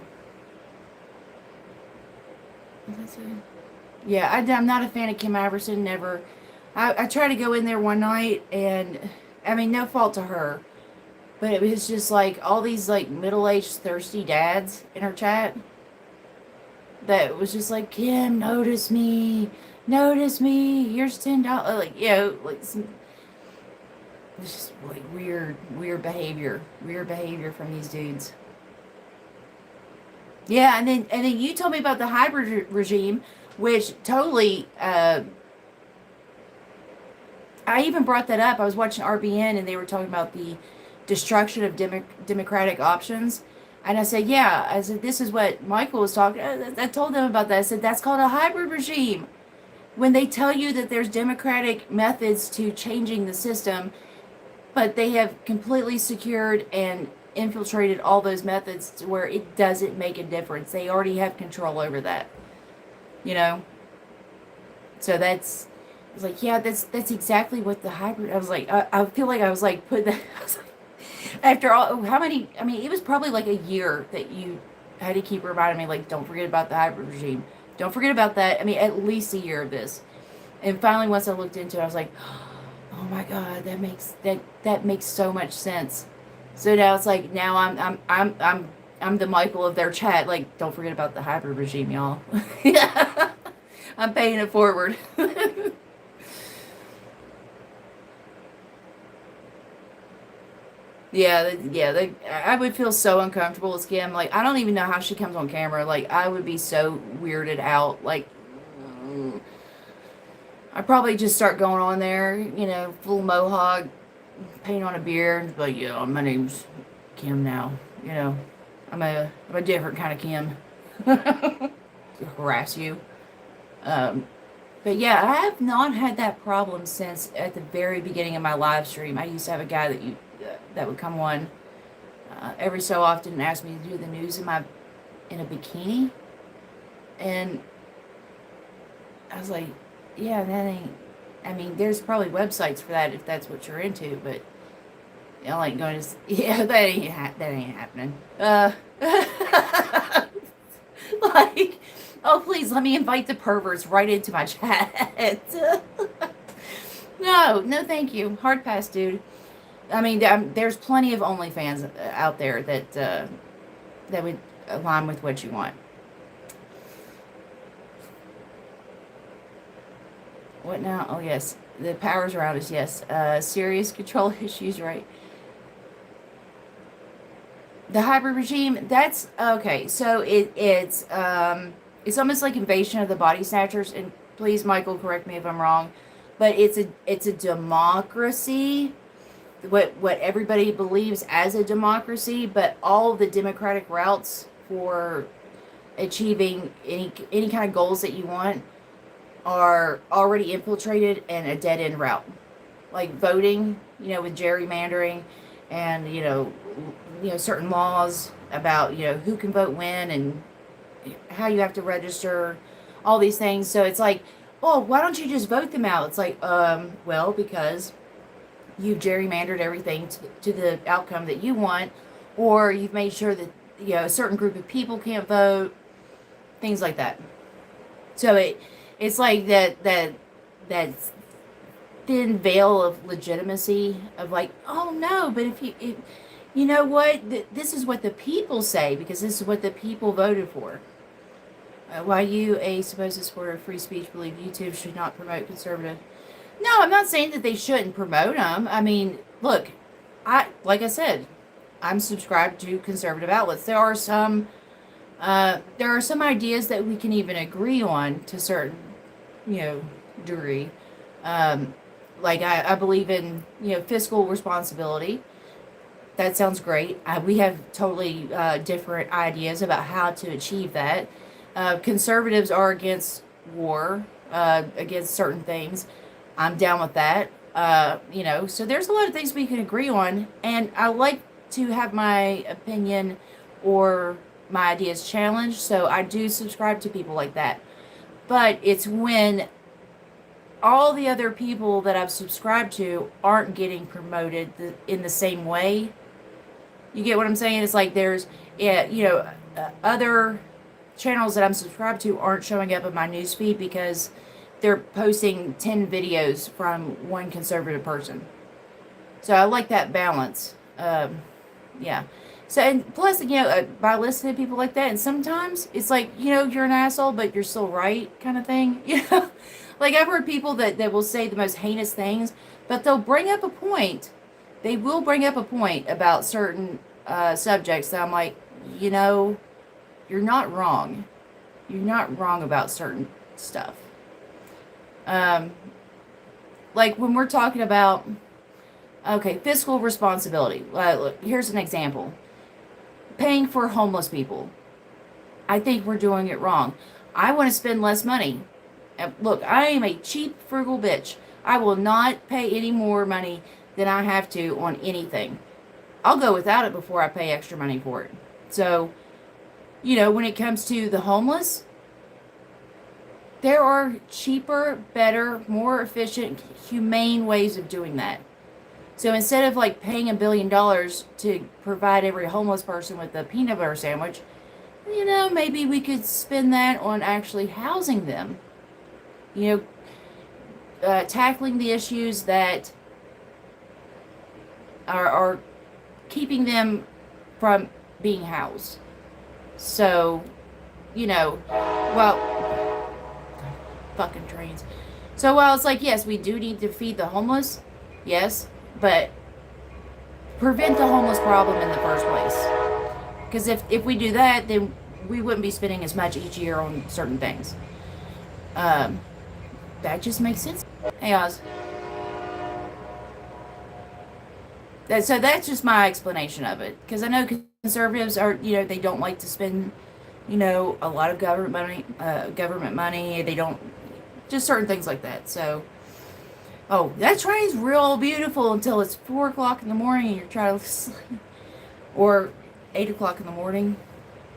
Yeah, I'm not a fan of Kim Iverson, never. I tried to go in there one night, and, I mean, no fault to her, but it was just like all these, like, middle-aged, thirsty dads in her chat that was just like, Kim, notice me, here's $10, like, like some, it's just like weird behavior from these dudes. Yeah, and then you told me about the hybrid regime, which totally, I even brought that up. I was watching RBN and they were talking about the destruction of democratic options. And I said, yeah, I said, this is what Michael was talking. I told them about that. I said, that's called a hybrid regime. When they tell you that there's democratic methods to changing the system, but they have completely secured and infiltrated all those methods to where it doesn't make a difference. They already have control over that, you know? So that's, I was like, yeah, that's exactly what the hybrid, I was like, I feel like I was like, put that, I was like, after all, how many, I mean, it was probably like a year that you had to keep reminding me, like, don't forget about the hybrid regime. Don't forget about that. I mean, at least a year of this. And finally, once I looked into it, I was like, oh my God, that makes so much sense. So now it's like, now I'm the Michael of their chat. Like, don't forget about the hybrid regime, y'all. Yeah. I'm paying it forward. Yeah, I would feel so uncomfortable with Kim. Like, I don't even know how she comes on camera. Like, I would be so weirded out. Like, mm, I'd probably just start going on there, full mohawk, paint on a beard, and be like, yeah, my name's Kim now. You know, I'm a different kind of Kim. Harass you. Um, but yeah, I have not had that problem since at the very beginning of my live stream. I used to have a guy that would come on every so often and ask me to do the news in a bikini, and I was like, yeah, that ain't. I mean, there's probably websites for that if that's what you're into, but like going to yeah, that ain't happening. Like, oh please let me invite the perverts right into my chat. No, thank you. Hard pass, dude. I mean, there's plenty of OnlyFans out there that would align with what you want. What now? Oh yes, the powers around us. Yes, serious control issues. Right. The hybrid regime. That's okay. So it's almost like Invasion of the Body Snatchers. And please, Michael, correct me if I'm wrong, but it's a democracy. What everybody believes as a democracy, but all the democratic routes for achieving any kind of goals that you want are already infiltrated and a dead end route. Like voting, with gerrymandering and certain laws about who can vote when and how you have to register, all these things. So it's like, oh, why don't you just vote them out? It's like, well, because you've gerrymandered everything to the outcome that you want, or you've made sure that a certain group of people can't vote, things like that. So it's like that thin veil of legitimacy of like, oh no, but if you know what, this is what the people say because this is what the people voted for. Why you, a supposed supporter of free speech, believe YouTube should not promote conservative? No, I'm not saying that they shouldn't promote them. I mean, look, like I said, I'm subscribed to conservative outlets. There are some ideas that we can even agree on to certain, degree. Like I believe in fiscal responsibility. That sounds great. We have totally different ideas about how to achieve that. Conservatives are against war, against certain things. I'm down with that. So there's a lot of things we can agree on, and I like to have my opinion or my ideas challenged, so I do subscribe to people like that. But it's when all the other people that I've subscribed to aren't getting promoted in the same way. You get what I'm saying? It's like there's, other channels that I'm subscribed to aren't showing up in my newsfeed because they're posting 10 videos from one conservative person. So I like that balance. Yeah. So, and plus, by listening to people like that, and sometimes it's like, you're an asshole, but you're still right kind of thing. Like I've heard people that will say the most heinous things, but they'll bring up a point. They will bring up a point about certain subjects that I'm like, you're not wrong. You're not wrong about certain stuff. Like when we're talking about, okay, fiscal responsibility. Look, here's an example. Paying for homeless people. I think we're doing it wrong. I want to spend less money. Look, I am a cheap, frugal bitch. I will not pay any more money than I have to on anything. I'll go without it before I pay extra money for it. So, when it comes to the homeless, there are cheaper, better, more efficient, humane ways of doing that. So instead of like paying $1 billion to provide every homeless person with a peanut butter sandwich, maybe we could spend that on actually housing them. Tackling the issues that are keeping them from being housed. So, well, fucking trains. So while it's like, yes, we do need to feed the homeless, yes, but prevent the homeless problem in the first place. Because if we do that, then we wouldn't be spending as much each year on certain things. That just makes sense. Hey, Oz. So that's just my explanation of it. Because I know conservatives are, they don't like to spend, a lot of government money. They don't, just certain things like that. So, oh, that train's real beautiful until it's 4 o'clock in the morning and you're trying to sleep. Or 8 o'clock in the morning,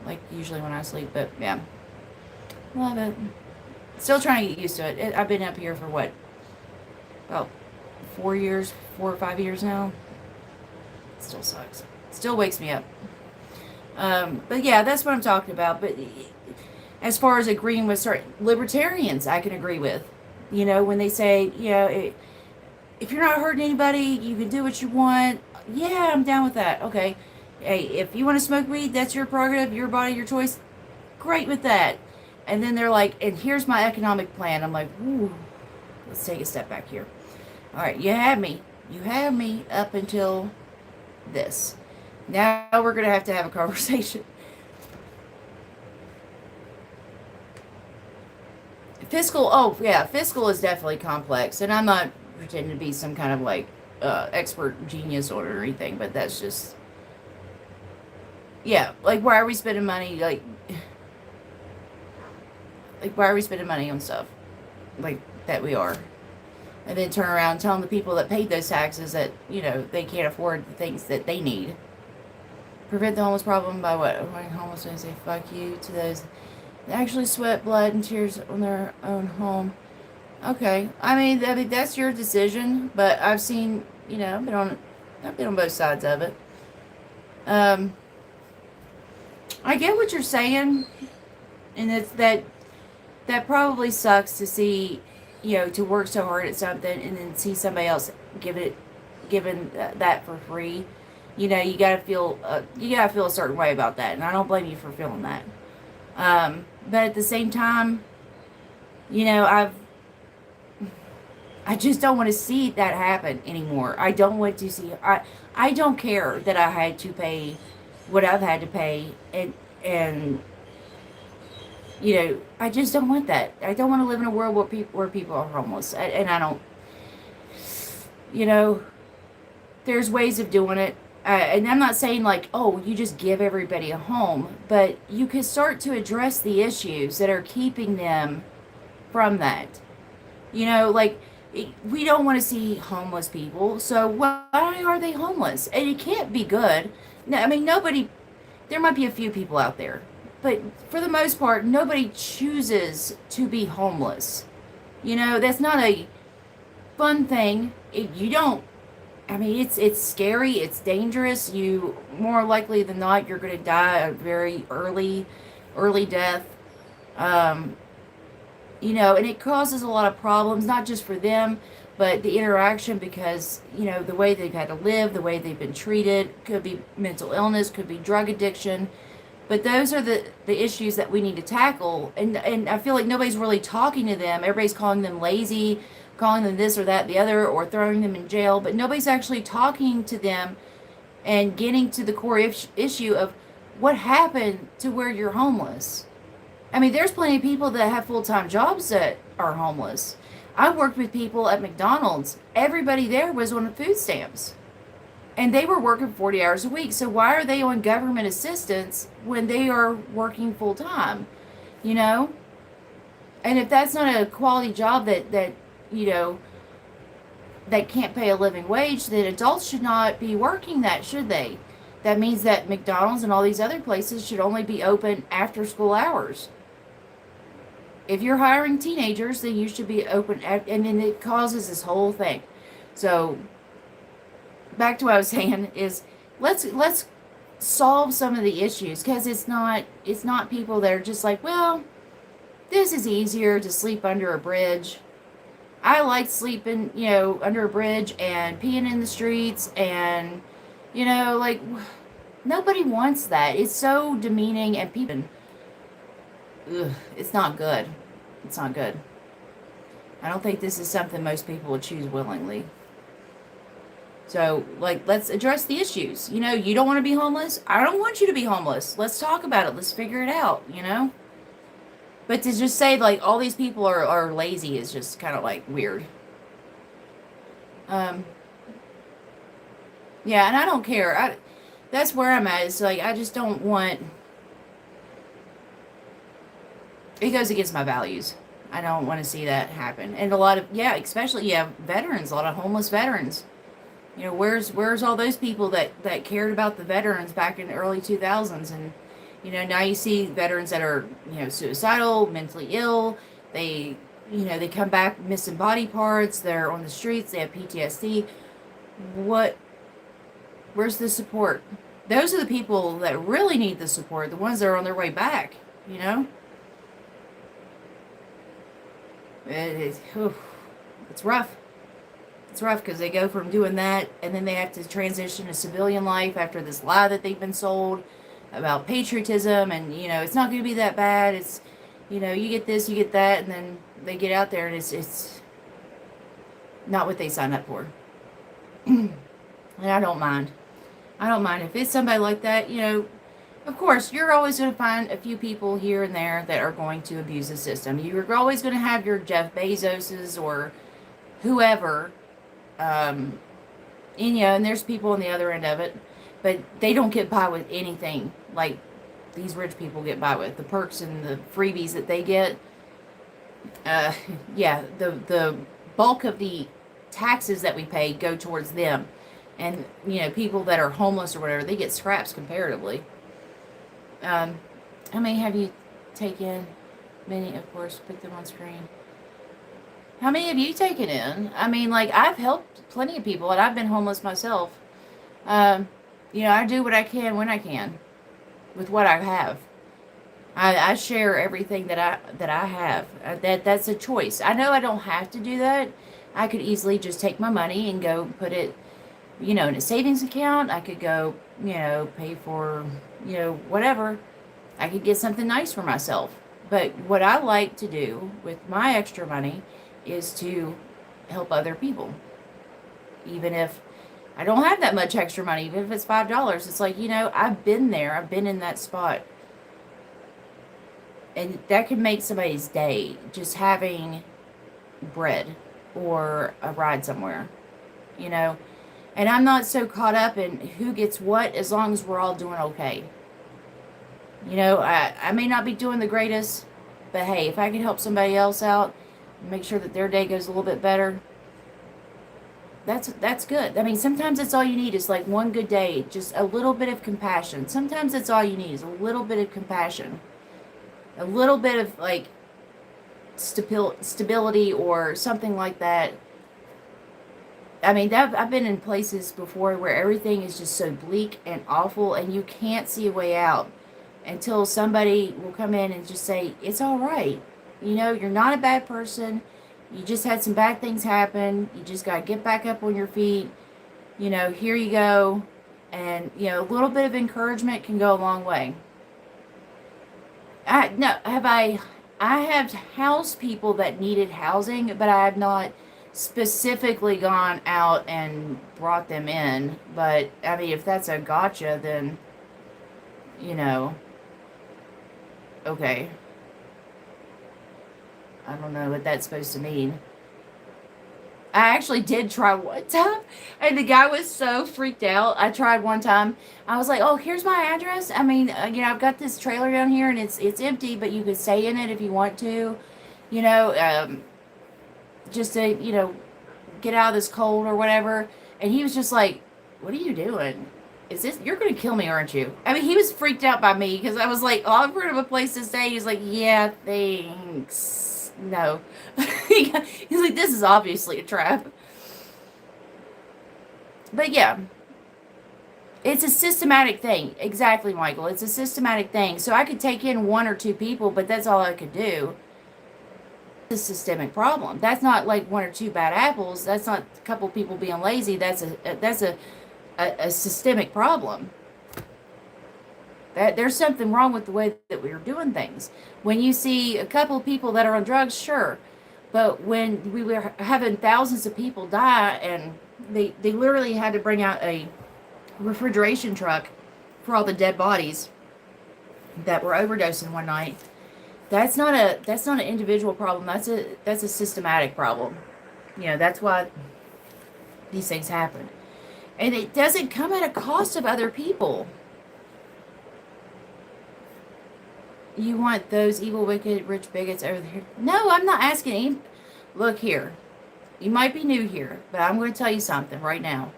like usually when I sleep. But yeah, love it. Still trying to get used to it. I've been up here for what? About 4 or 5 years now. It still sucks. Still wakes me up. But yeah, that's what I'm talking about. But as far as agreeing with certain libertarians, I can agree with. When they say, if you're not hurting anybody, you can do what you want. Yeah, I'm down with that. Okay. Hey, if you want to smoke weed, that's your prerogative, your body, your choice. Great with that. And then they're like, and here's my economic plan. I'm like, ooh, let's take a step back here. All right, you have me. You have me up until this. Now we're going to have a conversation. Fiscal is definitely complex. And I'm not pretending to be some kind of like expert genius or anything, but that's just, yeah, like why are we spending money, like why are we spending money on stuff like that we are? And then turn around telling the people that paid those taxes that, they can't afford the things that they need. Prevent the homeless problem by what? Avoiding homelessness, say fuck you to those that actually sweat blood and tears on their own home. Okay. I mean, that's your decision, but I've seen, I've been on both sides of it. Um, I get what you're saying, and it's that probably sucks to see, to work so hard at something and then see somebody else given that for free. You gotta feel a certain way about that, and I don't blame you for feeling that. But at the same time, you know, I've I just don't want to see that happen anymore. I don't want to see. I don't care that I had to pay what I've had to pay, and I just don't want that. I don't want to live in a world where people are homeless, and I don't. You know, there's ways of doing it. And I'm not saying like, oh, you just give everybody a home, but you could start to address the issues that are keeping them from that. Like, we don't want to see homeless people, so why are they homeless? And it can't be good. No, I mean, nobody, there might be a few people out there, but for the most part, nobody chooses to be homeless. That's not a fun thing. You don't, I mean, it's scary, it's dangerous. You, more likely than not, you're going to die a very early death. Um, and it causes a lot of problems, not just for them, but the interaction because, the way they've had to live, the way they've been treated, could be mental illness, could be drug addiction. But those are the issues that we need to tackle. And I feel like nobody's really talking to them. Everybody's calling them lazy, calling them this or that, the other, or throwing them in jail. But nobody's actually talking to them and getting to the core issue of what happened to where you're homeless. I mean, there's plenty of people that have full-time jobs that are homeless. I worked with people at McDonald's. Everybody there was on food stamps. And they were working 40 hours a week. So why are they on government assistance when they are working full-time? You know? And if that's not a quality job that can't pay a living wage, then adults should not be working that, should they? That means that McDonald's and all these other places should only be open after school hours. If you're hiring teenagers, then you should be open, and then it causes this whole thing. So, back to what I was saying is, let's solve some of the issues, because it's not people that are just like, well, this is easier to sleep under a bridge. I like sleeping, under a bridge and peeing in the streets, and like, nobody wants that. It's so demeaning, and people, it's not good. It's not good. I don't think this is something most people would choose willingly. So, like, let's address the issues. You don't want to be homeless? I don't want you to be homeless. Let's talk about it. Let's figure it out, But to just say, like, all these people are lazy is just kind of, like, weird. Yeah, and I don't care. That's where I'm at. It's like, I just don't want... It goes against my values. I don't want to see that happen. And a lot of, especially, veterans, a lot of homeless veterans. Where's all those people that cared about the veterans back in the early 2000s? And, now you see veterans that are, suicidal, mentally ill. They come back missing body parts. They're on the streets. They have PTSD. Where's the support? Those are the people that really need the support. The ones that are on their way back, It's rough. It's rough because they go from doing that and then they have to transition to civilian life after this lie that they've been sold about patriotism, and it's not going to be that bad. It's you get this, you get that, and then they get out there and it's not what they signed up for. And I don't mind. If it's somebody like that, of course, you're always going to find a few people here and there that are going to abuse the system. You're always going to have your Jeff Bezoses or whoever, and there's people on the other end of it, but they don't get by with anything like these rich people get by with. The perks and the freebies that they get, the bulk of the taxes that we pay go towards them. And, people that are homeless or whatever, they get scraps comparatively. How many have you taken? Many, of course, put them on screen. How many have you taken in? I mean, like, I've helped plenty of people, and I've been homeless myself. Um, I do what I can when I can with what I have. I share everything that I have. That's a choice. I know I don't have to do that. I could easily just take my money and go put it, in a savings account. I could go, pay for, whatever. I could get something nice for myself. But what I like to do with my extra money is to help other people. Even if I don't have that much extra money, even if it's $5, it's like, I've been there. I've been in that spot. And that can make somebody's day, just having bread or a ride somewhere, you know. And I'm not so caught up in who gets what as long as we're all doing okay. I may not be doing the greatest, but hey, if I can help somebody else out and make sure that their day goes a little bit better, that's good. I mean, sometimes it's all you need is like one good day, just a little bit of compassion. Sometimes that's all you need is a little bit of compassion. A little bit of like stability or something like that. I mean, I've been in places before where everything is just so bleak and awful, and you can't see a way out until somebody will come in and just say, it's all right. You're not a bad person. You just had some bad things happen. You just got to get back up on your feet. Here you go. And, a little bit of encouragement can go a long way. I have housed people that needed housing, but I have not specifically gone out and brought them in. But I mean, if that's a gotcha, then okay. I don't know what that's supposed to mean. I actually did try one time, and the guy was so freaked out. I tried one time. I was like, "Oh, here's my address. I mean, I've got this trailer down here, and it's empty, but you could stay in it if you want to, you know, um, just to get out of this cold or whatever." And he was just like, "What are you doing? You're going to kill me, aren't you?" I mean, he was freaked out by me because I was like, "Oh, I've heard of a place to stay." He's like, "Yeah, thanks. No." He's like, "This is obviously a trap." But yeah, it's a systematic thing. Exactly, Michael. It's a systematic thing. So I could take in one or two people, but that's all I could do. It's a systemic problem. That's not like one or two bad apples. That's not a couple people being lazy. That's a systemic problem. That there's something wrong with the way that we're doing things. When you see a couple of people that are on drugs, sure. But when we were having thousands of people die, and they literally had to bring out a refrigeration truck for all the dead bodies that were overdosing one night. That's not an individual problem. That's a systematic problem. That's why these things happen. And it doesn't come at a cost of other people. You want those evil, wicked, rich bigots over there? No, I'm not asking any. Look here. You might be new here, but I'm going to tell you something right now.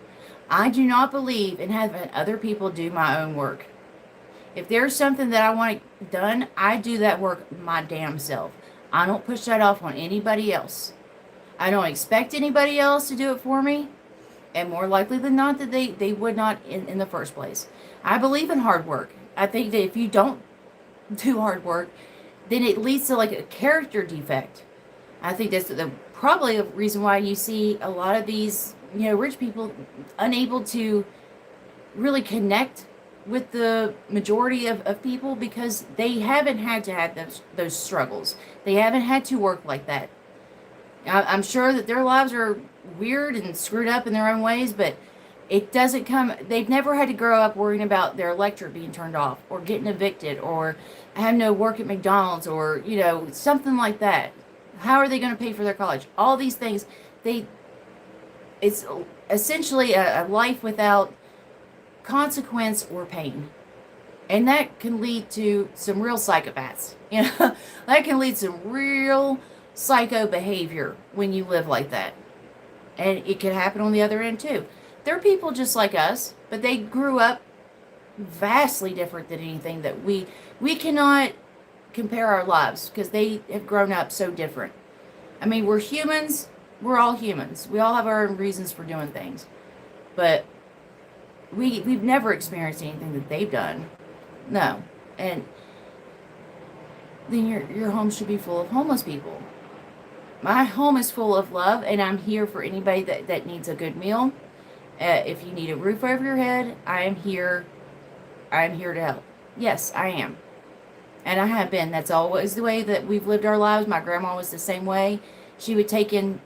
I do not believe in having other people do my own work. If there's something that I want done, I do that work my damn self. I don't push that off on anybody else. I don't expect anybody else to do it for me. And more likely than not that they would not in the first place. I believe in hard work. I think that if you don't do hard work, then it leads to like a character defect. I think that's probably a reason why you see a lot of these, rich people unable to really connect with the majority of people because they haven't had to have those struggles. They haven't had to work like that. I'm sure that their lives are weird and screwed up in their own ways, but they've never had to grow up worrying about their electric being turned off or getting evicted or having to work at McDonald's or, something like that. How are they going to pay for their college? All these things, it's essentially a life without consequence or pain. And that can lead to some real psychopaths. That can lead to some real psycho behavior when you live like that. And it can happen on the other end too. They're people just like us, but they grew up vastly different than anything that we cannot compare our lives because they have grown up so different. I mean, we're humans. We're all humans. We all have our own reasons for doing things. But we've never experienced anything that they've done. No. And then your home should be full of homeless people. My home is full of love, and I'm here for anybody that needs a good meal. If you need a roof over your head, I am here. I am here to help. Yes, I am. And I have been. That's always the way that we've lived our lives. My grandma was the same way. She would take in,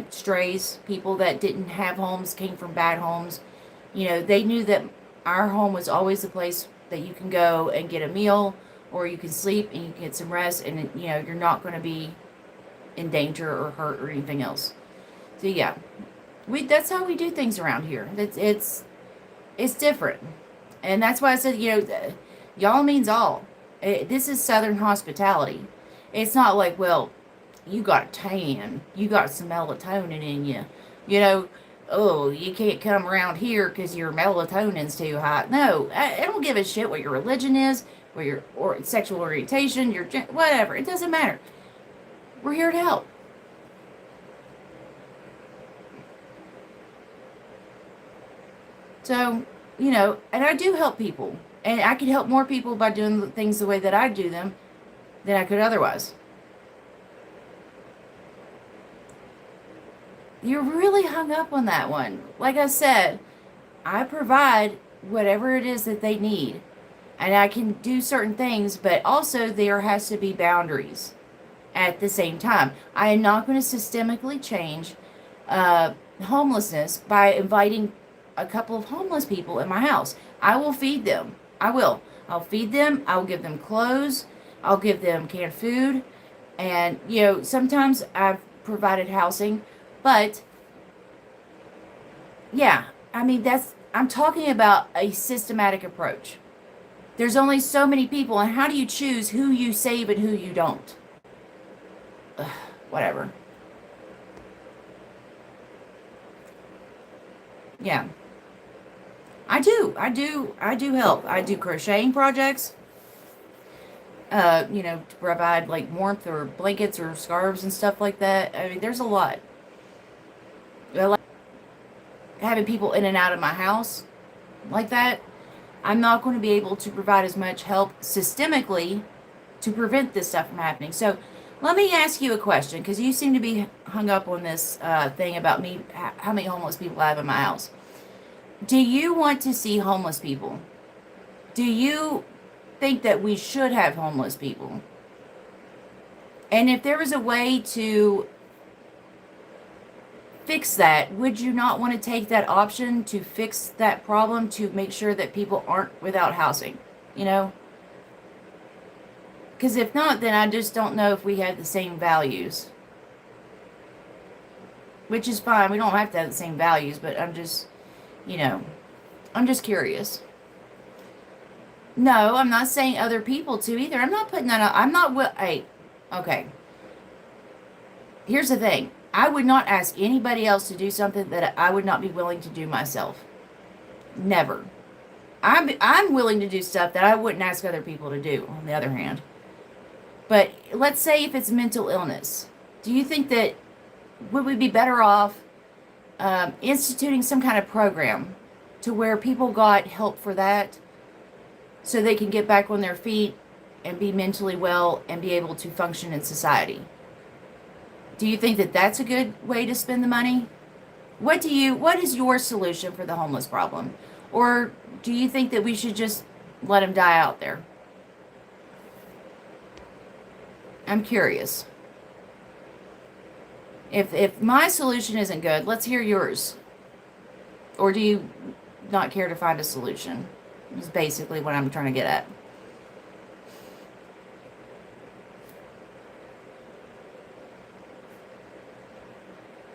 strays, people that didn't have homes, came from bad homes. They knew that our home was always the place that you can go and get a meal, or you can sleep and you can get some rest, and you're not going to be in danger or hurt or anything else. So yeah, that's how we do things around here. It's different, and that's why I said y'all means all. This is Southern hospitality. It's not like, well, you got tan, you got some melatonin in you, oh, you can't come around here because your melatonin's too high. No, I don't give a shit what your religion is, what your sexual orientation, your whatever. It doesn't matter. We're here to help. So, and I do help people. And I could help more people by doing things the way that I do them than I could otherwise. You're really hung up on that one. Like I said, I provide whatever it is that they need. And I can do certain things, but also there has to be boundaries at the same time. I am not going to systemically change homelessness by inviting a couple of homeless people in my house. I will feed them. I will. I'll feed them. I'll give them clothes. I'll give them canned food. And, sometimes I've provided housing. But, yeah, I mean, I'm talking about a systematic approach. There's only so many people, and how do you choose who you save and who you don't? Ugh, whatever. Yeah. I do help. I do crocheting projects, to provide like warmth or blankets or scarves and stuff like that. I mean, there's a lot. I like having people in and out of my house like that. I'm not going to be able to provide as much help systemically to prevent this stuff from happening. So let me ask you a question, because you seem to be hung up on this thing about me, how many homeless people I have in my house. Do you want to see homeless people? Do you think that we should have homeless people? And if there was a way to fix that, would you not want to take that option to fix that problem, to make sure that people aren't without housing? Because if not, then I just don't know if we have the same values. Which is fine. We don't have to have the same values, but I'm just curious. No, I'm not saying other people to either. I'm not putting that out. I'm not, hey, okay. Here's the thing. I would not ask anybody else to do something that I would not be willing to do myself. Never. I'm willing to do stuff that I wouldn't ask other people to do, on the other hand. But let's say if it's mental illness. Do you think that would we be better off instituting some kind of program to where people got help for that so they can get back on their feet and be mentally well and be able to function in society? Do you think that that's a good way to spend the money? What is your solution for the homeless problem? Or do you think that we should just let them die out there? I'm curious. If my solution isn't good, let's hear yours. Or do you not care to find a solution? Is basically what I'm trying to get at.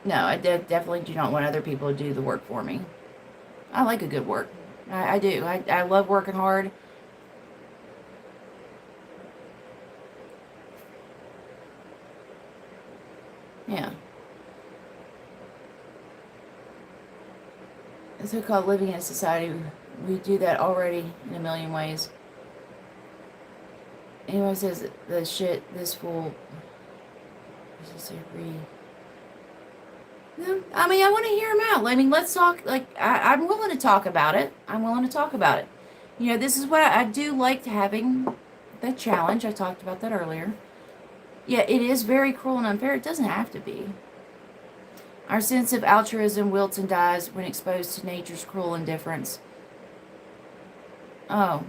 No, I definitely do not want other people to do the work for me. I like a good work. I do. I love working hard. Yeah. It's so-called living in a society. We do that already in a million ways. Anyone says the shit this fool Disagree. No, I mean, I want to hear him out. I mean, let's talk. Like, I'm willing to talk about it. I'm willing to talk about it. You know, this is what I do like having the challenge. I talked about that earlier. Yeah, it is very cruel and unfair. It doesn't have to be. Our sense of altruism wilts and dies when exposed to nature's cruel indifference. Oh,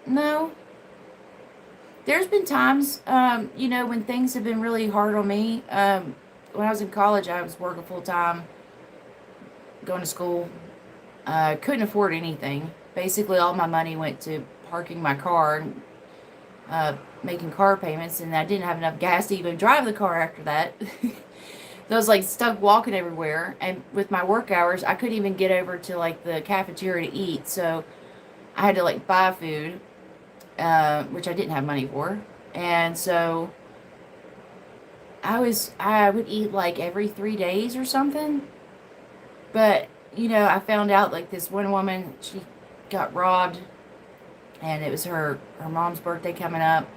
no. There's been times, you know, when things have been really hard on me. When I was in college, I was working full time, going to school. Couldn't afford anything. Basically, all my money went to parking my car and making car payments, and I didn't have enough gas to even drive the car after that. I was like stuck walking everywhere, and with my work hours, I couldn't even get over to like the cafeteria to eat. So I had to like buy food, which I didn't have money for, and so I would eat like every 3 days or something. But you know, I found out like this one woman, she got robbed, and it was her mom's birthday coming up,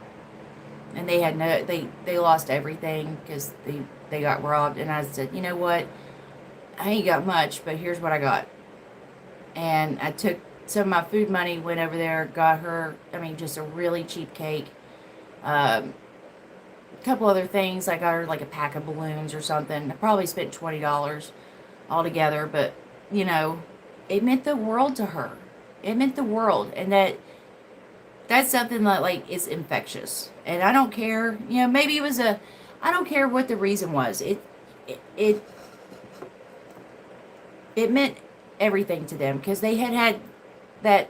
and they had no they lost everything because they got robbed. And I said, you know what, I ain't got much, but here's what I got. And I took some of my food money, went over there, got her, I mean, just a really cheap cake, a couple other things. I got her like a pack of balloons or something. I probably spent $20 altogether, but you know, it meant the world to her. It meant the world. And that's something that like is infectious. And I don't care, you know, maybe it was I don't care what the reason was. It it meant everything to them because they had that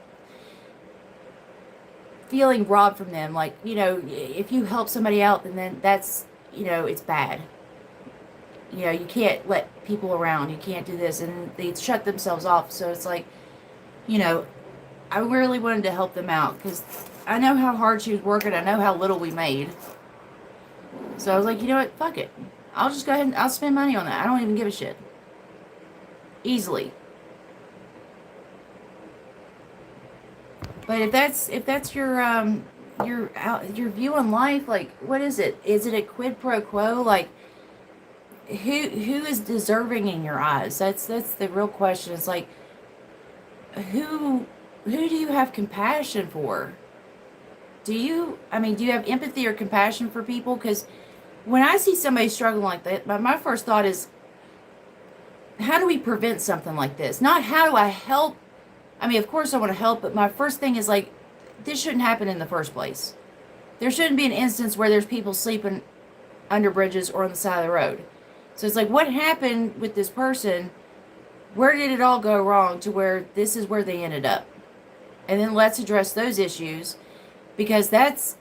feeling robbed from them. Like, you know, if you help somebody out, then that's, you know, it's bad. You know, you can't let people around. You can't do this. And they shut themselves off. So it's like, you know, I really wanted to help them out because I know how hard she was working. I know how little we made. So I was like, you know what? Fuck it. I'll just go ahead and I'll spend money on that. I don't even give a shit. Easily. But if that's your view on life, like, what is it? Is it a quid pro quo? Like, who is deserving in your eyes? That's the real question. It's like, who do you have compassion for? Do you have empathy or compassion for people? Because when I see somebody struggling like that, my first thought is, how do we prevent something like this? Not how do I help. I mean, of course I want to help, but my first thing is like, this shouldn't happen in the first place. There shouldn't be an instance where there's people sleeping under bridges or on the side of the road. So it's like, what happened with this person? Where did it all go wrong to where this is where they ended up? And then let's address those issues, because that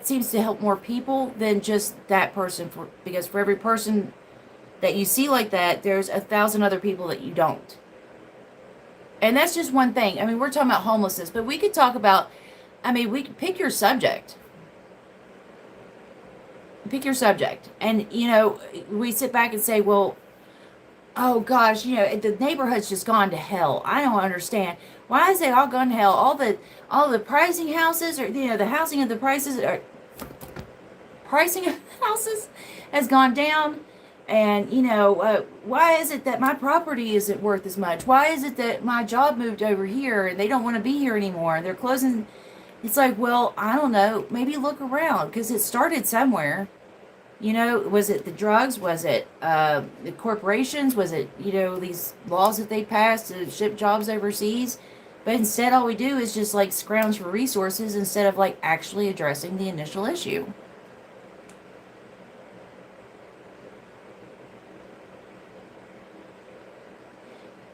seems to help more people than just that person. Because for every person that you see like that, there's 1,000 other people that you don't. And that's just one thing. I mean, we're talking about homelessness, but we could talk about, I mean, we could pick your subject. Pick your subject. And, you know, we sit back and say, well, oh gosh, you know, the neighborhood's just gone to hell. I don't understand. Why is it all gone to hell? All the pricing houses, or, you know, the housing of the prices, or pricing of houses has gone down. And, you know, why is it that my property isn't worth as much? Why is it that my job moved over here and they don't want to be here anymore? They're closing. It's like, well, I don't know. Maybe look around, because it started somewhere. You know, was it the drugs? Was it the corporations? Was it, you know, these laws that they passed to ship jobs overseas? But instead, all we do is just like scrounge for resources instead of like actually addressing the initial issue.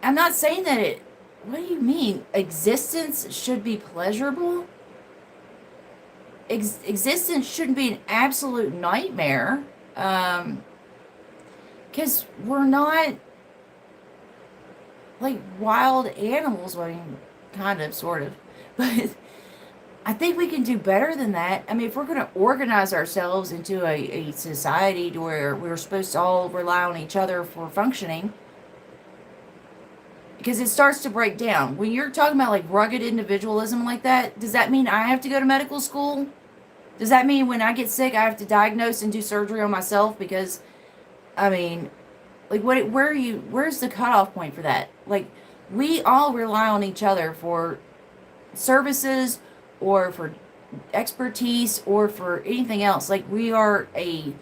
I'm not saying that what do you mean? Existence should be pleasurable? Existence shouldn't be an absolute nightmare. Because we're not like wild animals. I mean, kind of, sort of. But I think we can do better than that. I mean, if we're going to organize ourselves into a society to where we're supposed to all rely on each other for functioning, because it starts to break down. When you're talking about like rugged individualism like that, does that mean I have to go to medical school? Does that mean when I get sick, I have to diagnose and do surgery on myself? Because, I mean, like, where's the cutoff point for that? Like, we all rely on each other for services or for expertise or for anything else. Like, we are a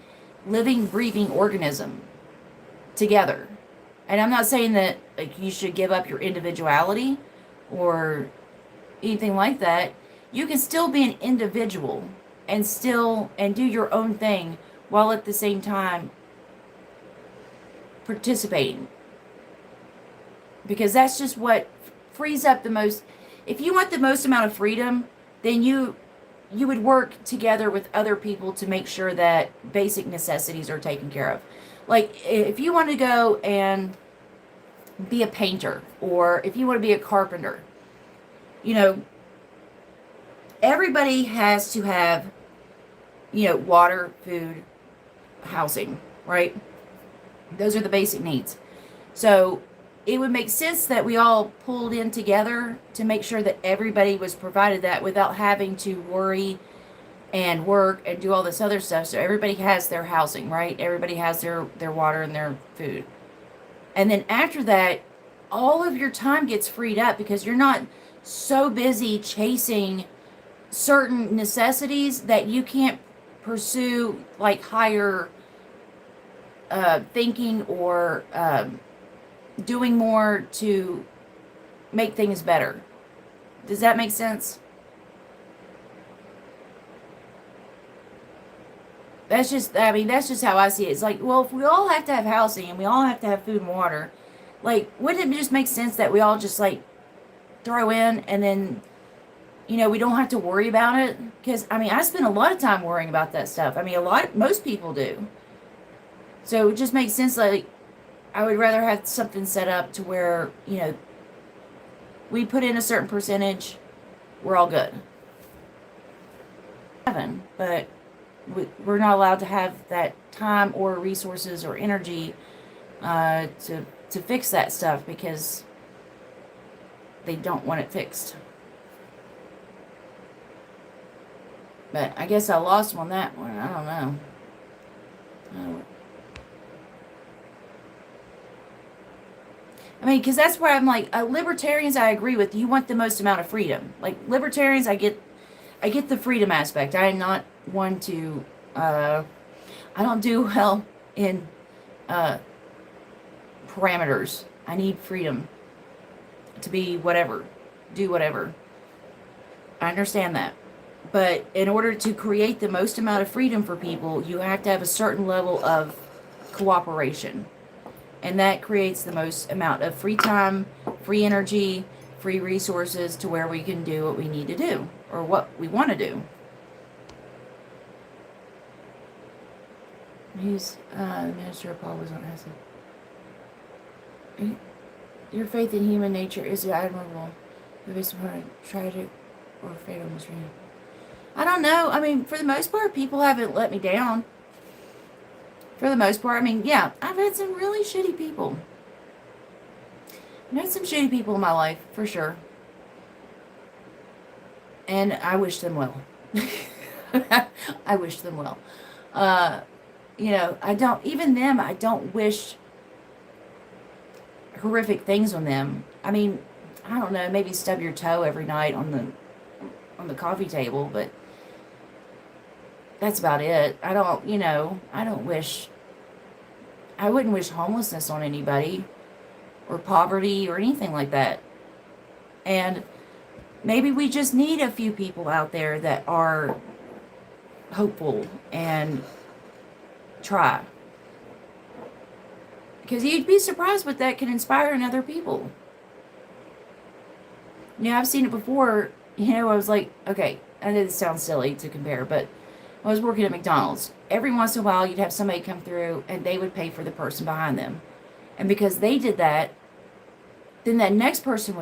living, breathing organism together. And I'm not saying that, like, you should give up your individuality or anything like that. You can still be an individual and do your own thing while at the same time participating, because that's just what frees up the most. If you want the most amount of freedom, then you would work together with other people to make sure that basic necessities are taken care of. Like, if you want to go and be a painter, or if you want to be a carpenter, you know, everybody has to have, water, food, housing, right? Those are the basic needs. So it would make sense that we all pulled in together to make sure that everybody was provided that without having to worry and work and do all this other stuff. So everybody has their housing, right? Everybody has their water and their food. And then after that, all of your time gets freed up because you're not so busy chasing certain necessities that you can't pursue like higher thinking or doing more to make things better. Does that make sense? That's just how I see it. It's like, well, if we all have to have housing and we all have to have food and water, like, wouldn't it just make sense that we all just like throw in and then, we don't have to worry about it? Because, I spend a lot of time worrying about that stuff. Most people do. So it just makes sense, like, I would rather have something set up to where, we put in a certain percentage, we're all good. But we're not allowed to have that time or resources or energy to fix that stuff because they don't want it fixed. But I guess I lost him on that one. I don't know. Because that's where I'm like, libertarians, I agree with. You want the most amount of freedom. Like, libertarians, I get the freedom aspect. I am not one to, I don't do well in parameters. I need freedom to be whatever, do whatever. I understand that. But in order to create the most amount of freedom for people, you have to have a certain level of cooperation. And that creates the most amount of free time, free energy, free resources to where we can do what we need to do or what we want to do. He's the minister of Paul was on acid. Your faith in human nature is admirable, based upon a tragic or fatal mystery. I don't know. For the most part, people haven't let me down. For the most part, yeah, I've had some really shitty people. I've had some shitty people in my life, for sure. And I wish them well. I wish them well. I don't wish horrific things on them. I don't know, maybe stub your toe every night on the coffee table, but that's about it. I wouldn't wish homelessness on anybody or poverty or anything like that. And maybe we just need a few people out there that are hopeful and try. Because you'd be surprised what that can inspire in other people. I've seen it before. I was like, okay, I know this sounds silly to compare, but I was working at McDonald's. Every once in a while, you'd have somebody come through, and they would pay for the person behind them. And because they did that, then that next person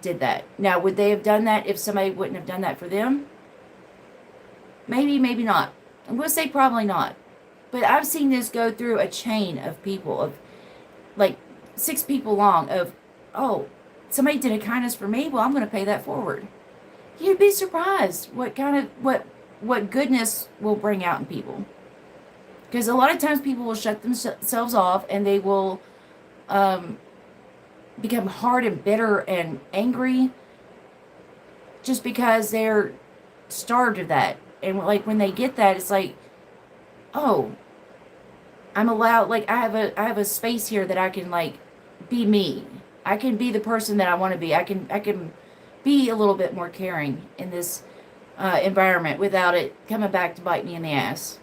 did that. Now, would they have done that if somebody wouldn't have done that for them? Maybe, maybe not. I'm going to say probably not. But I've seen this go through a chain of people, of like 6 people long, of, oh, somebody did a kindness for me, well, I'm going to pay that forward. You'd be surprised what what goodness will bring out in people. Because a lot of times people will shut themselves off and they will um, become hard and bitter and angry just because they're starved of that. And like when they get that, it's like, oh, I'm allowed. Like I have a space here that I can like be me. I can be the person that I want to be. I can be a little bit more caring in this environment without it coming back to bite me in the ass.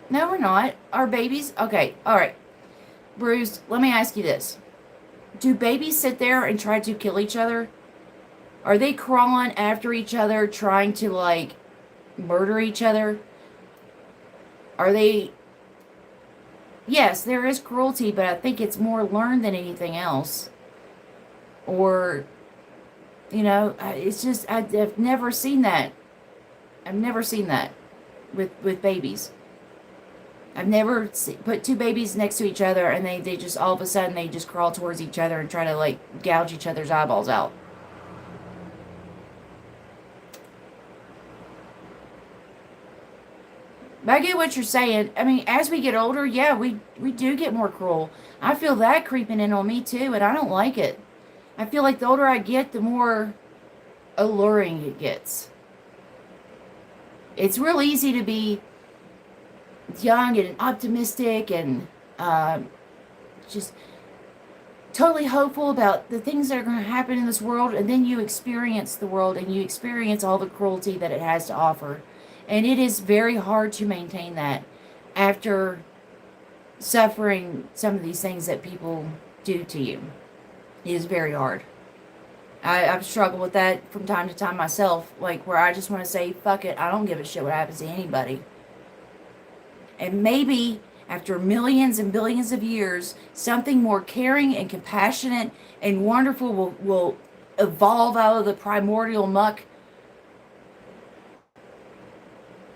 No, we're not. Our babies. Okay, all right. Bruce, let me ask you this: do babies sit there and try to kill each other? Are they crawling after each other, trying to like murder each other? Are they? Yes, there is cruelty, but I think it's more learned than anything else. Or, it's just I've never seen that. I've never seen that with babies. I've never put two babies next to each other and they just all of a sudden they just crawl towards each other and try to like gouge each other's eyeballs out. But I get what you're saying. I mean, as we get older, yeah, we do get more cruel. I feel that creeping in on me too, and I don't like it. I feel like the older I get, the more alluring it gets. It's real easy to be young and optimistic and just totally hopeful about the things that are going to happen in this world, and then you experience the world and you experience all the cruelty that it has to offer. And it is very hard to maintain that after suffering some of these things that people do to you. It is very hard. I've struggled with that from time to time myself, like where I just want to say, fuck it, I don't give a shit what happens to anybody. And maybe after millions and billions of years, something more caring and compassionate and wonderful will evolve out of the primordial muck.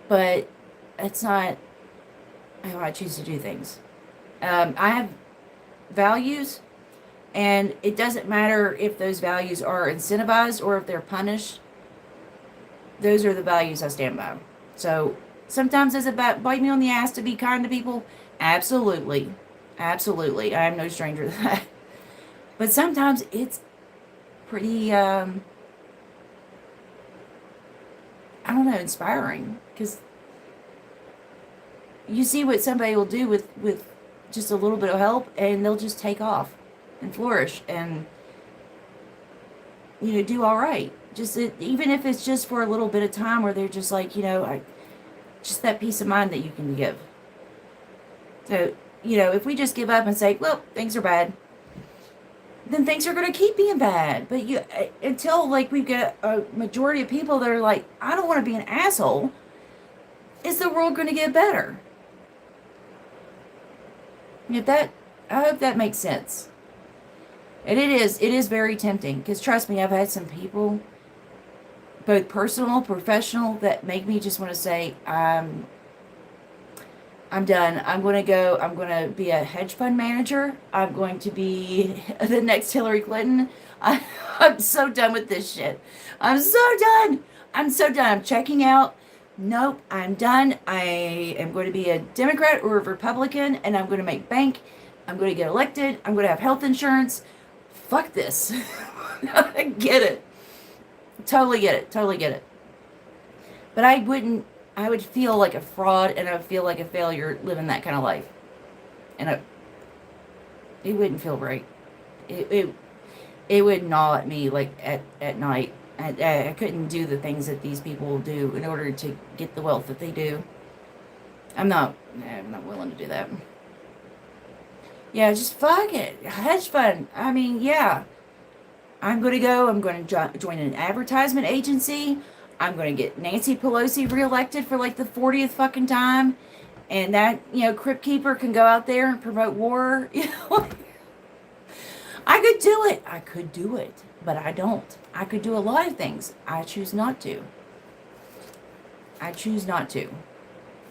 But it's not how I choose to do things. I have values, and it doesn't matter if those values are incentivized or if they're punished. Those are the values I stand by. So sometimes does it bite me on the ass to be kind to people? Absolutely. Absolutely. I am no stranger to that. But sometimes it's pretty, I don't know, inspiring. Because you see what somebody will do with just a little bit of help, and they'll just take off and flourish and, do all right. Just even if it's just for a little bit of time where they're just like, just that peace of mind that you can give. So, if we just give up and say, well, things are bad, then things are going to keep being bad. But until like we've got a majority of people that are like, I don't want to be an asshole, is the world going to get better? I hope that makes sense. And it is very tempting, because trust me, I've had some people, both personal, professional, that make me just want to say, I'm done. I'm going to be a hedge fund manager. I'm going to be the next Hillary Clinton. I'm so done with this shit. I'm so done. I'm checking out. Nope, I'm done. I am going to be a Democrat or a Republican, and I'm going to make bank. I'm going to get elected. I'm going to have health insurance. Fuck this. I get it. Totally get it. Totally get it. But I would feel like a fraud, and I would feel like a failure living that kind of life. And it wouldn't feel right. It would gnaw at me like at night. I couldn't do the things that these people do in order to get the wealth that they do. I'm not willing to do that. Yeah, just fuck it. Hedge fund. I mean, yeah. I'm going to join an advertisement agency. I'm going to get Nancy Pelosi reelected for like the 40th fucking time. And that, Crypt Keeper can go out there and promote war. I could do it. I could do it. But I don't. I could do a lot of things. I choose not to. I choose not to.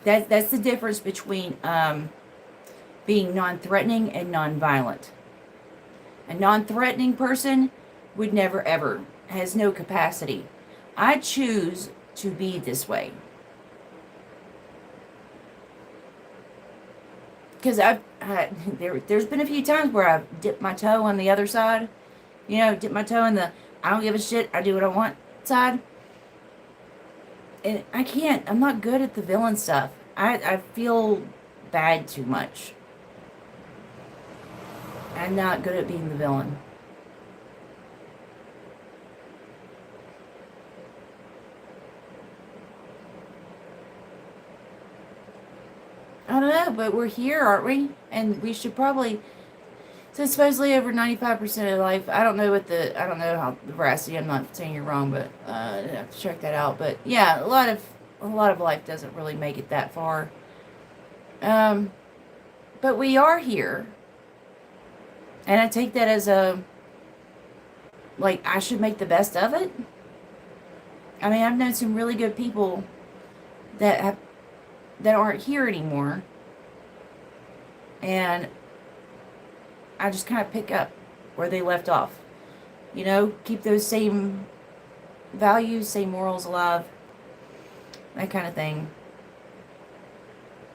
That's the difference between being non-threatening and non-violent. A non-threatening person would never, ever, has no capacity. I choose to be this way. Because there's been a few times where I've dipped my toe on the other side. Dip my toe in the I don't give a shit, I do what I want side. And I can't. I'm not good at the villain stuff. I feel bad too much. I'm not good at being the villain. I don't know, but we're here, aren't we? And we should probably. So supposedly over 95% of life. I don't know how the veracity. I'm not saying you're wrong, but I have to check that out. But yeah, a lot of life doesn't really make it that far. But we are here, and I take that as I should make the best of it. I mean, I've known some really good people that aren't here anymore, and I just kind of pick up where they left off. Keep those same values, same morals alive, that kind of thing.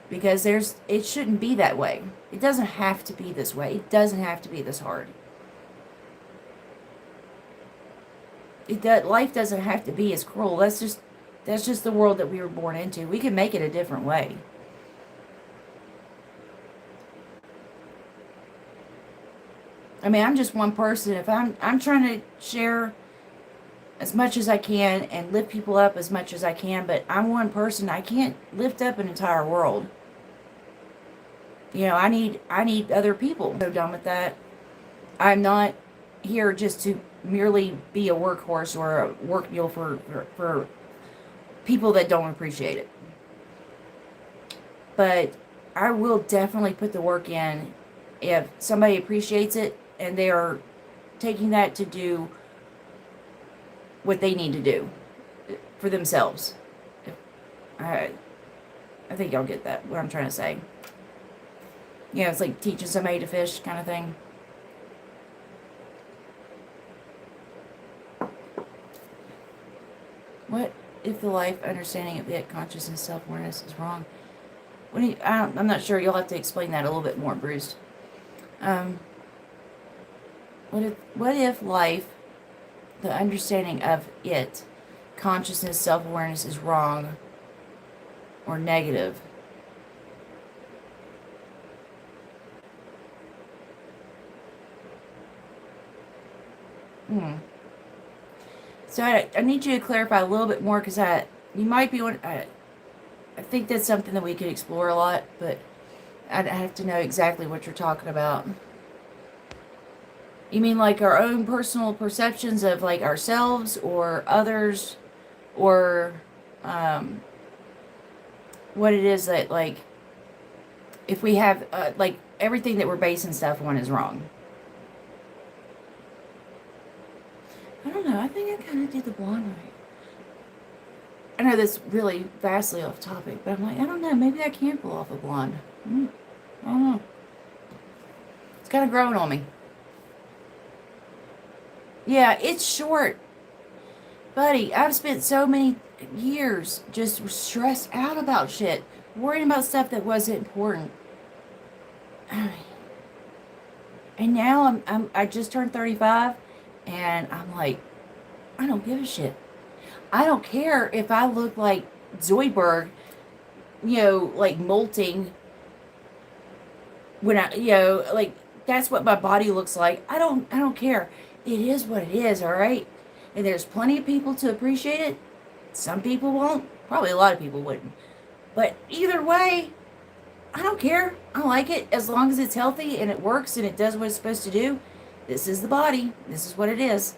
Because it shouldn't be that way. It doesn't have to be this way. It doesn't have to be this hard. Life doesn't have to be as cruel. That's just the world that we were born into. We can make it a different way. I mean, I'm just one person. If I'm trying to share as much as I can and lift people up as much as I can, but I'm one person. I can't lift up an entire world. I need other people. So done with that. I'm not here just to merely be a workhorse or a work mule for people that don't appreciate it. But I will definitely put the work in if somebody appreciates it and they are taking that to do what they need to do for themselves. I think y'all get that, what I'm trying to say. It's like teaching somebody to fish kind of thing. What if the life understanding of it, consciousness, self-awareness is wrong? I'm not sure. You'll have to explain that a little bit more, Bruce. What if life, the understanding of it, consciousness, self-awareness is wrong or negative? So I need you to clarify a little bit more because you might be one. I think that's something that we could explore a lot, but I'd have to know exactly what you're talking about. You mean like our own personal perceptions of like ourselves or others, or what it is that like if we have like everything that we're basing stuff on is wrong? I don't know. I think I kind of did the blonde right. I know that's really vastly off topic, but I'm like, I don't know. Maybe I can pull off a blonde. I don't know. It's kind of growing on me. Yeah, it's short. Buddy, I've spent so many years just stressed out about shit, worrying about stuff that wasn't important. And now I just turned 35, and I'm like, I don't give a shit. I don't care if I look like Zoidberg, like molting when like that's what my body looks like. I don't care. It is what it is, all right? And there's plenty of people to appreciate it. Some people won't. Probably a lot of people wouldn't. But either way, I don't care. I like it as long as it's healthy and it works and it does what it's supposed to do. This is the body. This is what it is.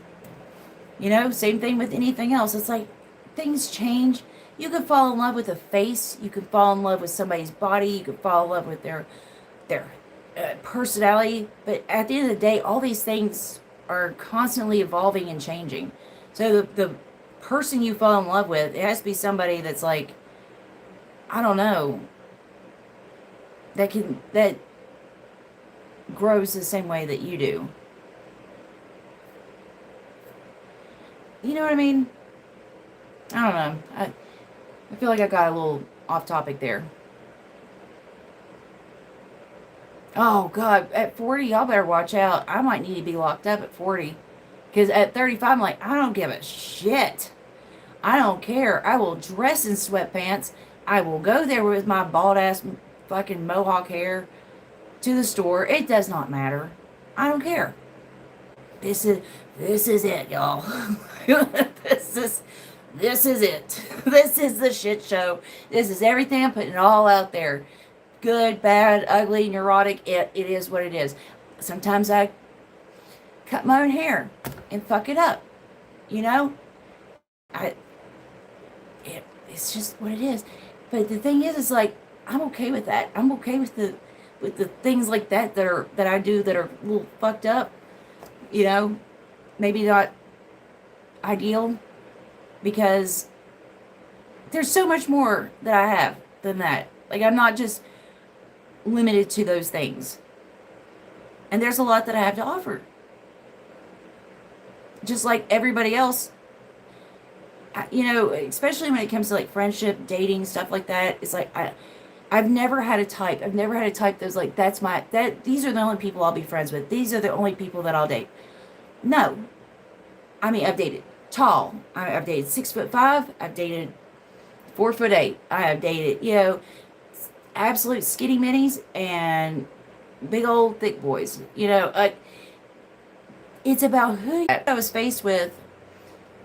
Same thing with anything else. It's like things change. You can fall in love with a face. You can fall in love with somebody's body. You can fall in love with their personality. But at the end of the day, all these things are constantly evolving and changing. So the person you fall in love with, it has to be somebody that's like, I don't know, that grows the same way that you do. You know what I mean? I don't know. I feel like I got a little off topic there. Oh God, at 40, y'all better watch out. I might need to be locked up at 40. Because at 35, I'm like, I don't give a shit. I don't care. I will dress in sweatpants. I will go there with my bald ass fucking mohawk hair to the store. It does not matter. I don't care. This is this is it, y'all. this is this is it. This is the shit show. This is everything. I'm putting it all out there. Good, bad, ugly, neurotic. It is what it is. Sometimes I cut my own hair and fuck it up. You know, I it's just what it is. But the thing is like I'm okay with that. I'm okay with the things like that I do that are a little fucked up. You know, maybe not ideal because there's so much more that I have than that. Like I'm not just limited to those things. And there's a lot that I have to offer. Just like everybody else, you know, especially when it comes to like friendship, dating, stuff like that. It's like I've never had a type. I've never had a type that's like these are the only people I'll be friends with. These are the only people that I'll date. No. I mean, I've dated tall. I've dated 6'5". I've dated 4'8". I have dated, you know, absolute skinny minis and big old thick boys. You know, it's about who I was faced with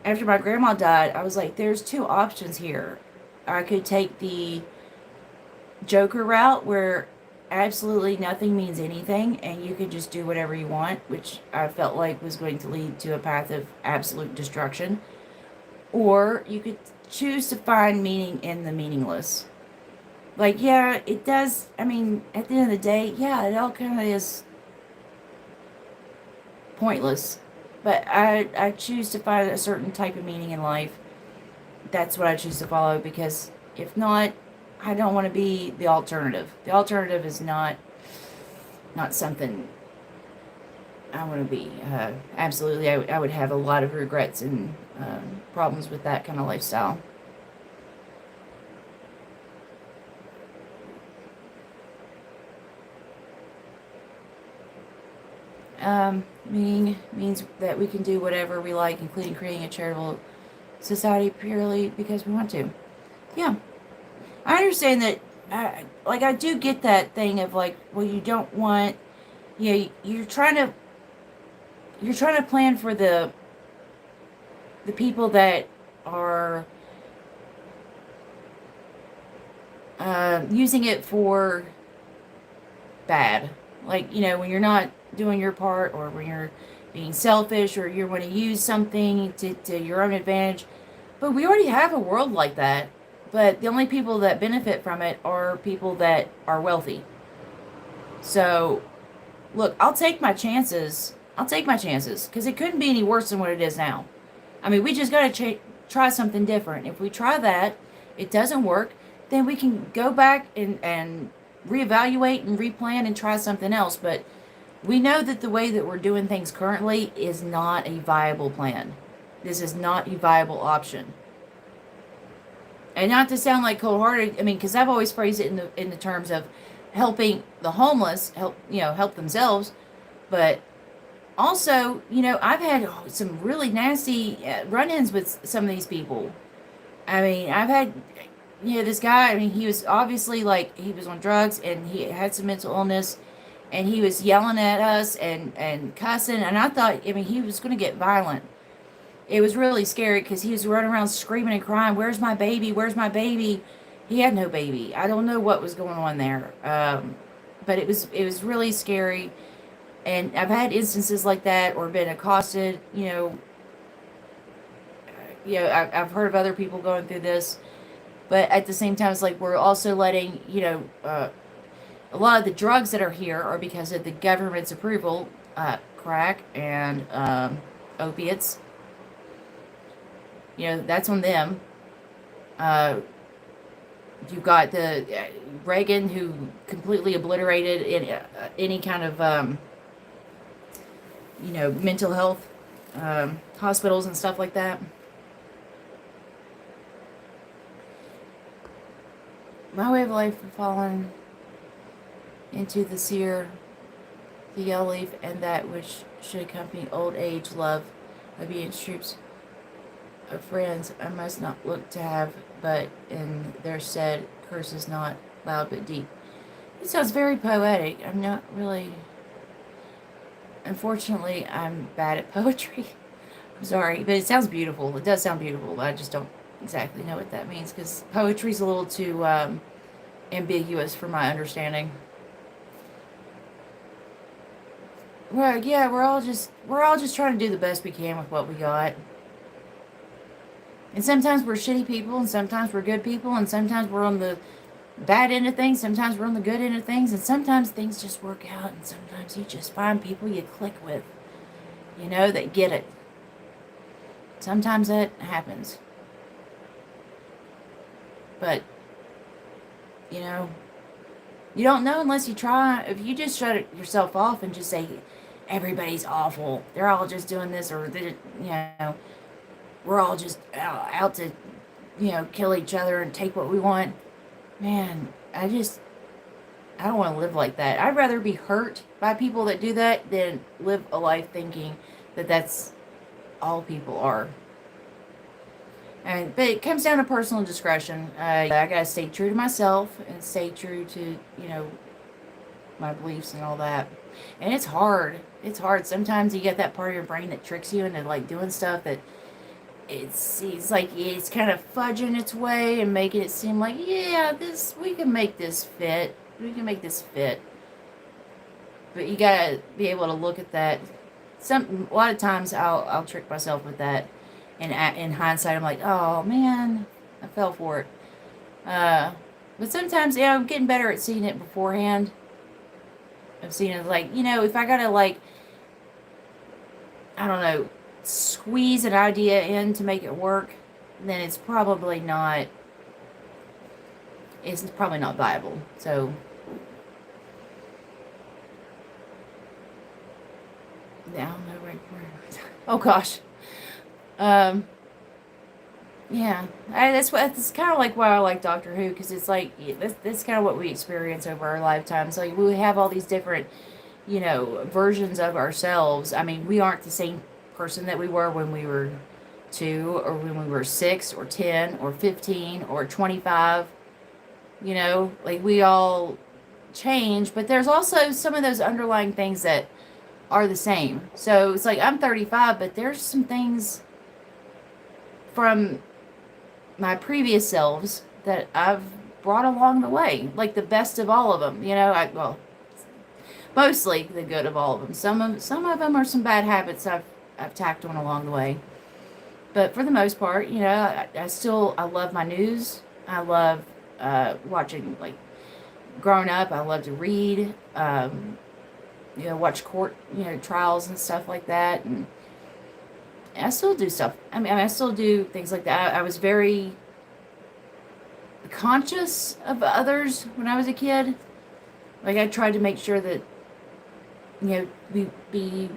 after my grandma died. I was like, there's two options here. I could take the Joker route where absolutely nothing means anything and you could just do whatever you want, which I felt like was going to lead to a path of absolute destruction. Or you could choose to find meaning in the meaningless. Like, yeah, it does. I mean, at the end of the day, yeah, it all kind of is pointless. But I choose to find a certain type of meaning in life. That's what I choose to follow because if not, I don't want to be the alternative. The alternative is not something I want to be. Absolutely, I would have a lot of regrets and problems with that kind of lifestyle. Means that we can do whatever we like, including creating a charitable society purely because we want to. Yeah, I understand that. I do get that thing of like, well, you don't want, you know, you're trying to plan for the people that are using it for bad. Like, you know, when you're not doing your part or when you're being selfish or you want to use something to your own advantage. But we already have a world like that. But the only people that benefit from it are people that are wealthy. So, look, I'll take my chances. I'll take my chances because it couldn't be any worse than what it is now. I mean, we just got to try something different. If we try that, it doesn't work, then we can go back and reevaluate and replan and try something else. But we know that the way that we're doing things currently is not a viable plan. This is not a viable option. And not to sound like cold-hearted, I mean, because I've always phrased it in the terms of helping the homeless help themselves, but also, you know, I've had some really nasty run-ins with some of these people. I mean, I've had, you know, this guy. I mean, he was obviously like he was on drugs and he had some mental illness, and he was yelling at us and cussing, and I thought, I mean, he was going to get violent. It was really scary because he was running around screaming and crying, "Where's my baby? Where's my baby?" He had no baby. I don't know what was going on there, but it was really scary. And I've had instances like that or been accosted. I've heard of other people going through this, but at the same time, it's like we're also letting a lot of the drugs that are here are because of the government's approval, crack and opiates. That's on them. You've got the Reagan, who completely obliterated any kind of mental health hospitals and stuff like that. My way of life has fallen into the seer, the yellow leaf, and that which should accompany old age, love, obedience, troops of friends I must not look to have, but in their stead, curses not loud but deep. It sounds very poetic. I'm not really. Unfortunately, I'm bad at poetry. I'm sorry, but it sounds beautiful. It does sound beautiful, but I just don't exactly know what that means because poetry's a little too ambiguous for my understanding. Well, yeah, we're all just trying to do the best we can with what we got. And sometimes we're shitty people, and sometimes we're good people, and sometimes we're on the bad end of things, sometimes we're on the good end of things, and sometimes things just work out, and sometimes you just find people you click with, that get it. Sometimes that happens. But, you know, you don't know unless you try. If you just shut yourself off and just say, everybody's awful, they're all just doing this, or we're all just out to, kill each other and take what we want. Man, I don't want to live like that. I'd rather be hurt by people that do that than live a life thinking that that's all people are. But it comes down to personal discretion. I gotta stay true to myself and stay true to, my beliefs and all that. And it's hard. It's hard. Sometimes you get that part of your brain that tricks you into like doing stuff that it's like it's kind of fudging its way and making it seem like, yeah, we can make this fit. We can make this fit. But you gotta be able to look at that. A lot of times I'll trick myself with that, and in hindsight I'm like, oh man, I fell for it. But sometimes, I'm getting better at seeing it beforehand. I've seen it like, if I gotta like, I don't know, squeeze an idea in to make it work, then it's probably not viable. So down the right word. Oh gosh. Yeah, that's kind of like why I like Doctor Who, because it's like that's kind of what we experience over our lifetimes. Like we have all these different, versions of ourselves. I mean, we aren't the same person that we were when we were 2 or when we were 6 or 10 or 15 or 25. Like we all change, but there's also some of those underlying things that are the same. So it's like I'm 35, but there's some things from my previous selves that I've brought along the way, like the best of all of them. Mostly the good of all of them. Some of them are some bad habits I've tacked on along the way, but for the most part, I love my news. I love watching, like, growing up. I love to read. Watch court trials and stuff like that, and I still do stuff. I still do things like that. I was very conscious of others when I was a kid. Like, I tried to make sure that, we be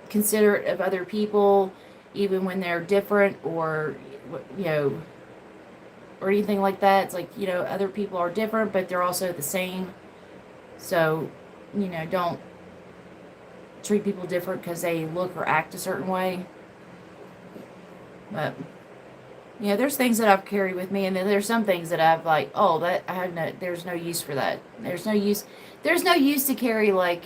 considerate of other people, even when they're different or, or anything like that. It's like, other people are different, but they're also the same. So, don't treat people different because they look or act a certain way. But there's things that I've carried with me, and then there's some things that I've like, oh, that there's no use for that. There's no use to carry like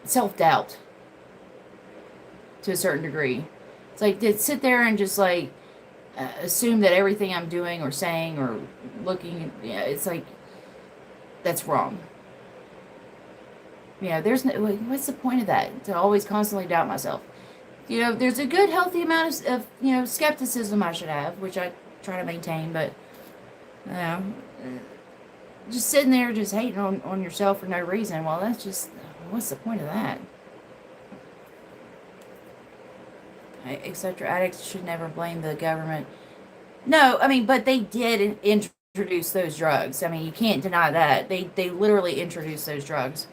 self-doubt to a certain degree. It's like to sit there and just like assume that everything I'm doing or saying or looking, it's like that's wrong. There's no, what's the point of that? To always constantly doubt myself. There's a good, healthy amount of skepticism I should have, which I try to maintain, but, just sitting there just hating on yourself for no reason, well, that's just, what's the point of that? Etc. Addicts should never blame the government. No, but they did introduce those drugs. You can't deny that. They literally introduced those drugs.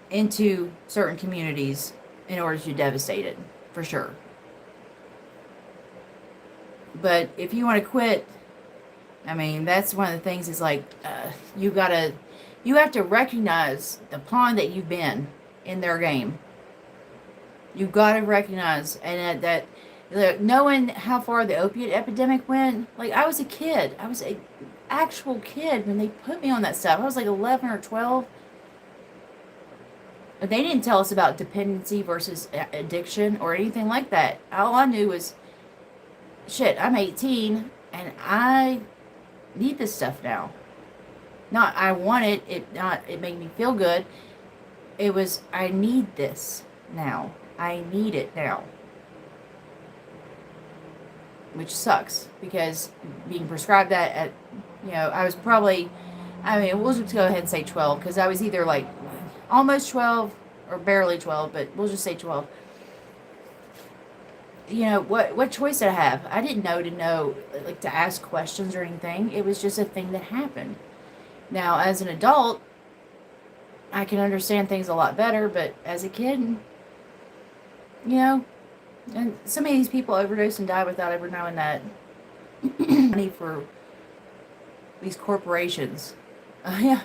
into certain communities in order to devastate it, for sure. But if you want to quit, I mean, that's one of the things is like, you have to recognize the pawn that you've been in their game. You've got to recognize, and knowing how far the opiate epidemic went, like I was a kid. I was a actual kid when they put me on that stuff. I was like 11 or 12. But they didn't tell us about dependency versus addiction or anything like that. All I knew was, shit, I'm 18 and I need this stuff now. Not I want it, it made me feel good. It was I need this now. I need it now. Which sucks because being prescribed that at, I was probably, I mean, we'll just go ahead and say 12 because I was either like almost 12 or barely 12, but we'll just say 12. What choice did I have? I didn't know like to ask questions or anything. It was just a thing that happened. Now, as an adult, I can understand things a lot better, but as a kid, and so many of these people overdose and die without ever knowing that. Money for these corporations. Yeah.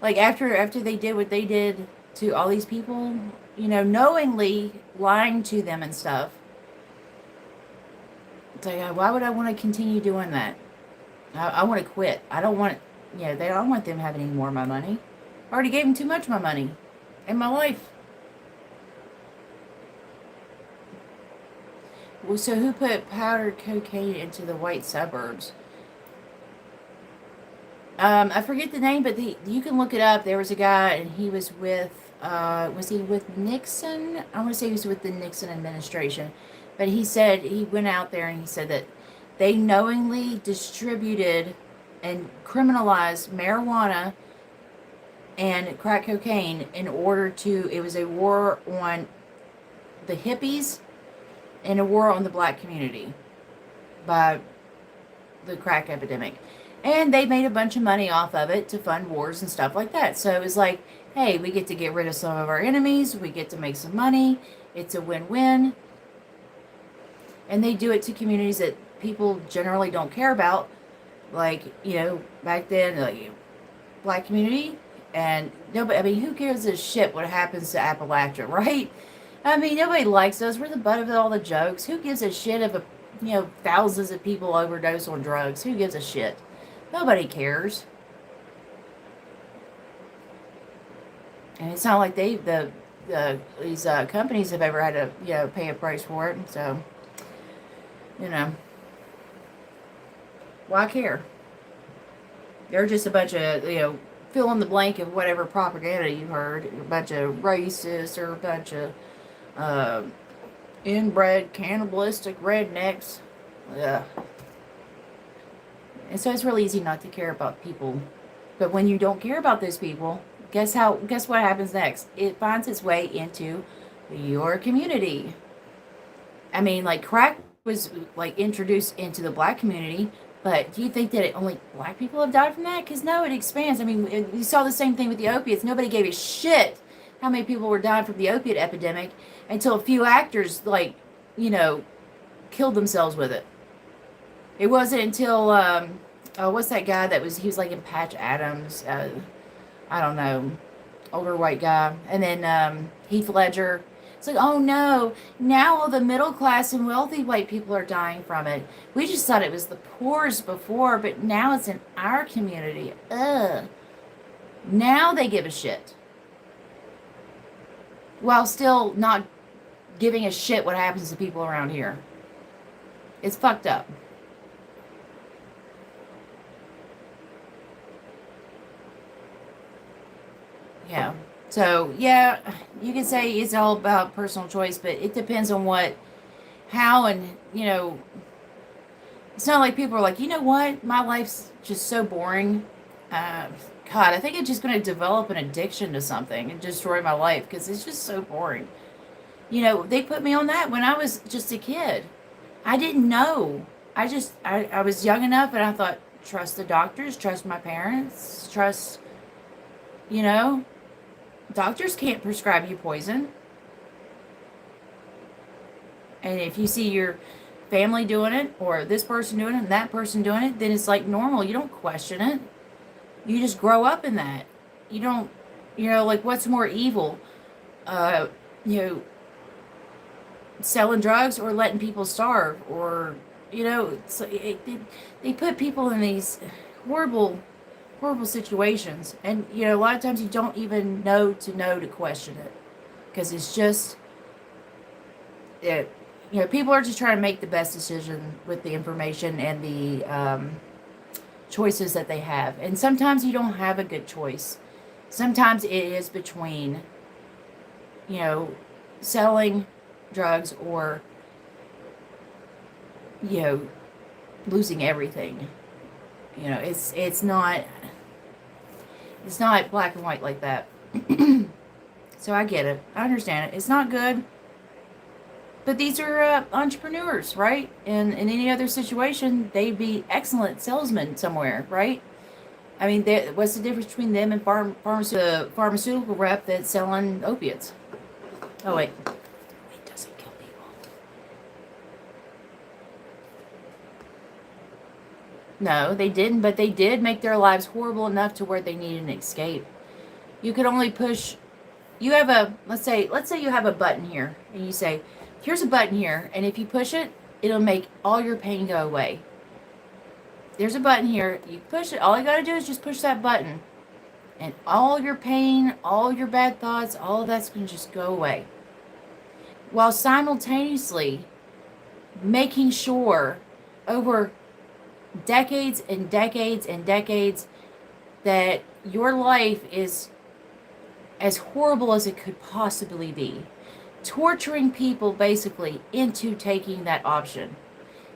Like after they did what they did to all these people, knowingly lying to them and stuff. It's like, why would I want to continue doing that? I want to quit. I don't want, they don't want them having any more of my money. I already gave them too much of my money in my life. Well, so who put powdered cocaine into the white suburbs? I forget the name, but you can look it up. There was a guy, and he was he with Nixon? I want to say he was with the Nixon administration. But he said, he went out there and he said that they knowingly distributed and criminalized marijuana and crack cocaine in order to, it was a war on the hippies and a war on the black community by the crack epidemic. And they made a bunch of money off of it to fund wars and stuff like that. So it was like, hey, we get to get rid of some of our enemies. We get to make some money. It's a win-win. And they do it to communities that people generally don't care about. Like, back then, like, black community. And nobody, I mean, who gives a shit what happens to Appalachia, right? I mean, nobody likes us. We're the butt of all the jokes. Who gives a shit if thousands of people overdose on drugs? Who gives a shit? Nobody cares. And it's not like these companies have ever had to pay a price for it. So, why care? They're just a bunch of fill in the blank of whatever propaganda you heard. A bunch of racists or a bunch of inbred cannibalistic rednecks. Yeah. And so it's really easy not to care about people. But when you don't care about those people, guess what happens next? It finds its way into your community. I mean, like crack was like introduced into the black community, but do you think that only black people have died from that? Because no, it expands. I mean, you saw the same thing with the opiates. Nobody gave a shit how many people were dying from the opiate epidemic until a few actors killed themselves with it. It wasn't until what's that guy he was like in Patch Adams, I don't know, older white guy, and then Heath Ledger. It's like, oh no, now all the middle class and wealthy white people are dying from it. We just thought it was the poor's before, but now it's in our community. Ugh. Now they give a shit. While still not giving a shit what happens to people around here. It's fucked up. Yeah. So, yeah, you can say it's all about personal choice, but it depends on how, and, it's not like people are like, you know what? My life's just so boring. God, I think I'm just going to develop an addiction to something and destroy my life because it's just so boring. They put me on that when I was just a kid. I didn't know. I was young enough and I thought, trust the doctors, trust my parents, trust, Doctors can't prescribe you poison. And if you see your family doing it, or this person doing it, and that person doing it, then it's like normal. You don't question it. You just grow up in that. You don't, like, what's more evil? Uh, you know, selling drugs or letting people starve, or, they put people in these horrible, horrible situations. And, a lot of times you don't even know to question it, because it's just, it, people are just trying to make the best decision with the information and the choices that they have. And sometimes you don't have a good choice. Sometimes it is between, selling drugs or, losing everything. It's not black and white like that. So I get it. I understand it. It's not good. But these are entrepreneurs, right? And in any other situation, they'd be excellent salesmen somewhere, right? I mean, what's the difference between them and the pharmaceutical rep that's selling opiates? Oh, wait. It doesn't kill people. No, they didn't, but they did make their lives horrible enough to where they needed an escape. You could only push... You have let's say you have a button here, and you say, here's a button here, and if you push it, it'll make all your pain go away. There's a button here, you push it, all you gotta do is just push that button, and all your pain, all your bad thoughts, all of that's gonna just go away. While simultaneously making sure over decades and decades and decades that your life is as horrible as it could possibly be. Torturing people basically into taking that option.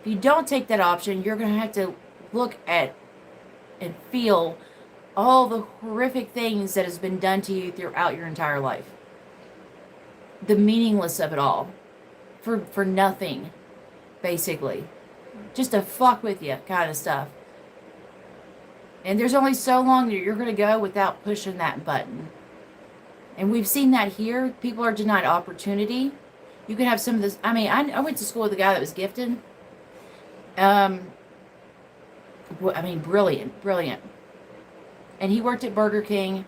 If you don't take that option, you're going to have to look at and feel all the horrific things that has been done to you throughout your entire life. The meaningless of it all. For nothing, basically. Just to fuck with you kind of stuff. And there's only so long that you're going to go without pushing that button. And we've seen that here. People are denied opportunity. You can have some of this. I mean, I went to school with a guy that was gifted. I mean, brilliant. And he worked at Burger King.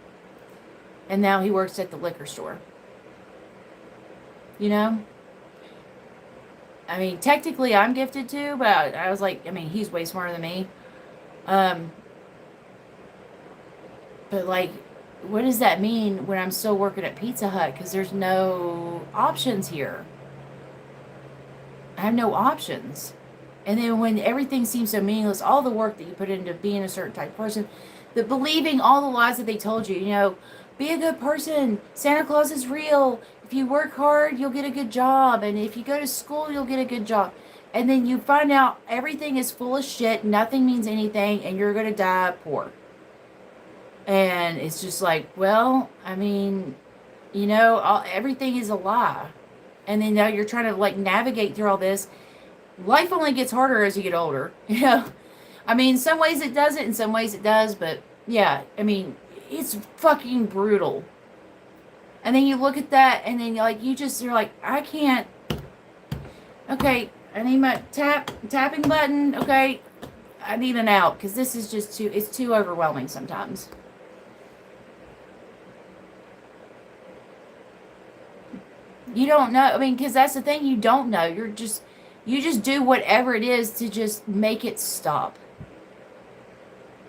And now he works at the liquor store. I mean, technically I'm gifted too, but I was like, I mean, he's way smarter than me. But like, what does that mean when I'm still working at Pizza Hut? Because there's no options here. I have no options. And then when everything seems so meaningless, all the work that you put into being a certain type of person, the believing all the lies that they told you, be a good person. Santa Claus is real. If you work hard, you'll get a good job. And if you go to school, you'll get a good job. And then you find out everything is full of shit. Nothing means anything. And you're going to die poor. And it's just like, well, I mean, everything is a lie. And then now you're trying to like navigate through all this. Life only gets harder as you get older. I mean, in some ways it doesn't, in some ways it does. But yeah, I mean, it's fucking brutal. And then you look at that and then you're like, I can't. Okay, I need my tapping button. Okay, I need an out because this is just it's too overwhelming sometimes. You don't know. I mean, because that's the thing. You don't know. You just do whatever it is to just make it stop.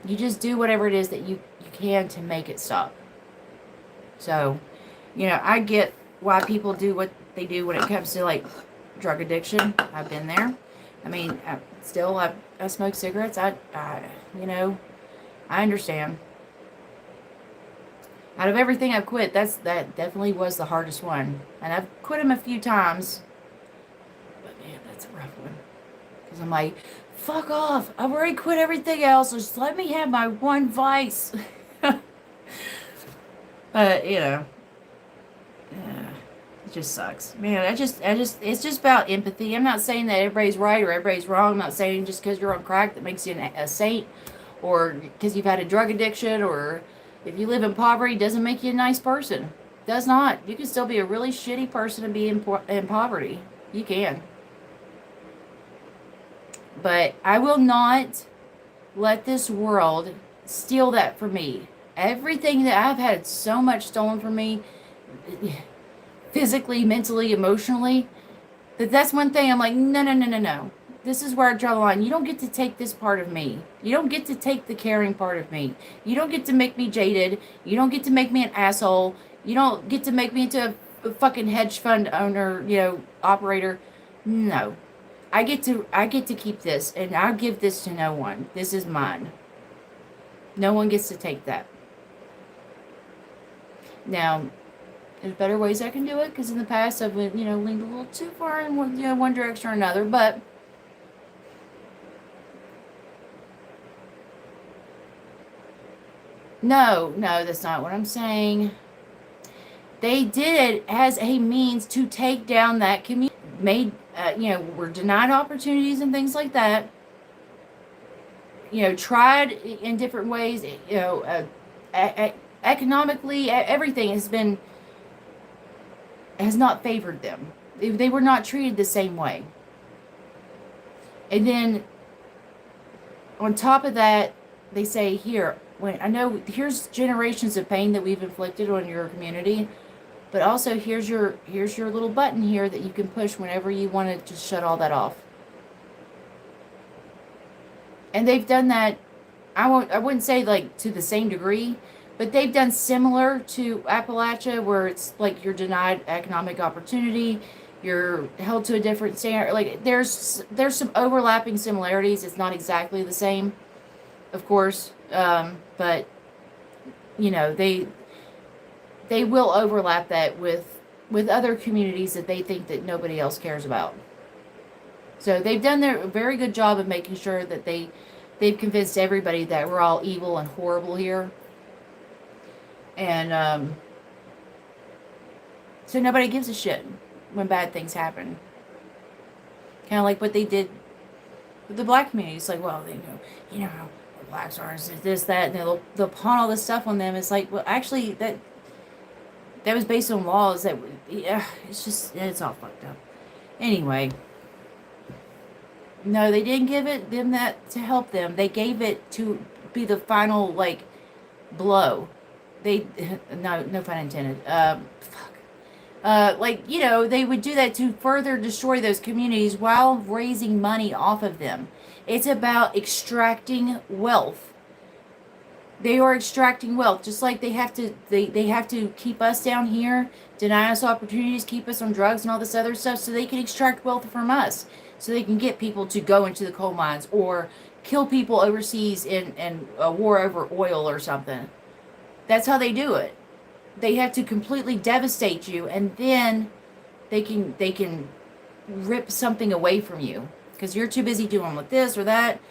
You just do whatever it is that you can to make it stop. So, I get why people do what they do when it comes to like drug addiction. I've been there. I mean, I smoke cigarettes. I understand. Out of everything I've quit, that definitely was the hardest one. And I've quit them a few times. But man, that's a rough one. Because I'm like, fuck off. I've already quit everything else. Just let me have my one vice. But, it just sucks. Man, it's just about empathy. I'm not saying that everybody's right or everybody's wrong. I'm not saying just because you're on crack that makes you a saint. Or because you've had a drug addiction or... If you live in poverty, it doesn't make you a nice person. Does not. You can still be a really shitty person and be in poverty. You can. But I will not let this world steal that from me. Everything that I've had so much stolen from me, physically, mentally, emotionally, that's one thing I'm like, no, no, no, no, no. This is where I draw the line. You don't get to take this part of me. You don't get to take the caring part of me. You don't get to make me jaded. You don't get to make me an asshole. You don't get to make me into a fucking hedge fund owner, operator. No. I get to keep this, and I'll give this to no one. This is mine. No one gets to take that. Now, there's better ways I can do it, because in the past I've leaned a little too far in one direction or another, but no, that's not what I'm saying. They did it as a means to take down that community. Were denied opportunities and things like that. Tried in different ways. Economically, everything has not favored them. They were not treated the same way. And then, on top of that, they say, here's generations of pain that we've inflicted on your community, but also here's your little button here that you can push whenever you want to just shut all that off. And they've done that, I wouldn't say like to the same degree, but they've done similar to Appalachia, where it's like you're denied economic opportunity, you're held to a different standard. Like there's some overlapping similarities. It's not exactly the same, of course, but they will overlap that with other communities that they think that nobody else cares about. So they've done a very good job of making sure that they've convinced everybody that we're all evil and horrible here. And so nobody gives a shit when bad things happen. Kind of like what they did with the black community. It's like, well, they know how the blacks are, this, that, and they'll pawn all this stuff on them. It's like, well, actually, that was based on laws that, it's all fucked up. Anyway, no, they didn't give them that to help them. They gave it to be the final, blow. No pun intended. They would do that to further destroy those communities while raising money off of them. It's about extracting wealth. They are extracting wealth, just like they have to keep us down here, deny us opportunities, keep us on drugs and all this other stuff, so they can extract wealth from us, so they can get people to go into the coal mines or kill people overseas in a war over oil or something. That's how they do it. They have to completely devastate you, and then they can rip something away from you because you're too busy doing with this or that,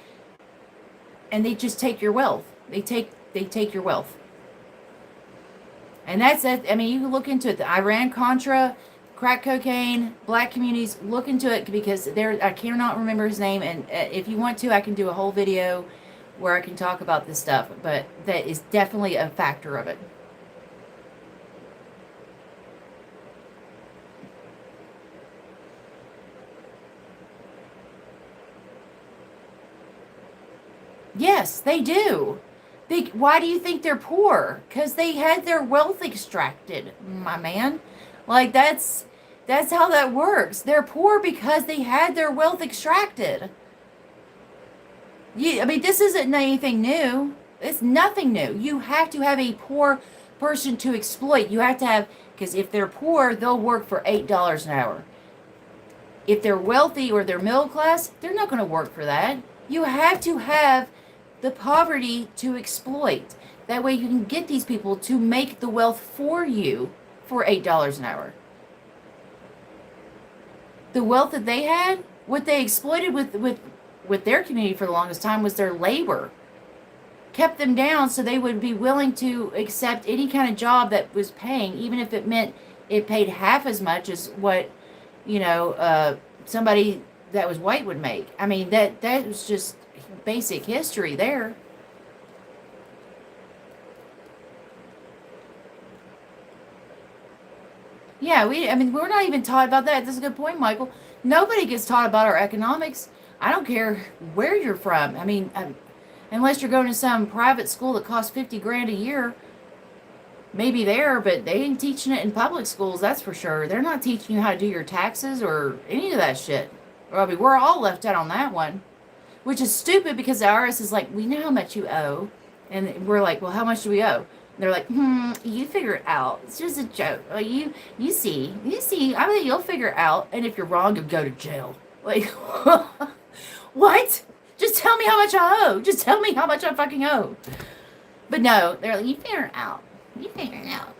and they just take your wealth. They take your wealth. And that's it. I mean, you can look into it. The Iran-Contra, crack cocaine, black communities, look into it, because I cannot remember his name, and if you want to, I can do a whole video where I can talk about this stuff, but that is definitely a factor of it. Yes, they do. Why do you think they're poor? Because they had their wealth extracted, my man. Like, that's how that works. They're poor because they had their wealth extracted. This isn't anything new. It's nothing new. You have to have a poor person to exploit. You have to have, because if they're poor, they'll work for $8 an hour. If they're wealthy or they're middle class, they're not going to work for that. You have to have the poverty to exploit. That way you can get these people to make the wealth for you for $8 an hour. The wealth that they had, what they exploited with their community for the longest time was their labor. Kept them down so they would be willing to accept any kind of job that was paying, even if it meant it paid half as much as what, somebody that was white would make. I mean, that was just basic history there. Yeah, I mean, we're not even taught about that. That's a good point, Michael. Nobody gets taught about our economics. I don't care where you're from. I mean, unless you're going to some private school that costs 50 grand a year, maybe there, but they ain't teaching it in public schools, that's for sure. They're not teaching you how to do your taxes or any of that shit. I mean, we're all left out on that one, which is stupid because the IRS is like, we know how much you owe. And we're like, well, how much do we owe? And they're like, you figure it out. It's just a joke. Well, you see. I mean, you'll figure it out. And if you're wrong, you'll go to jail. Like, what? Just tell me how much I owe. Just tell me how much I fucking owe. But no, they're like, you figure it out. You figure it out.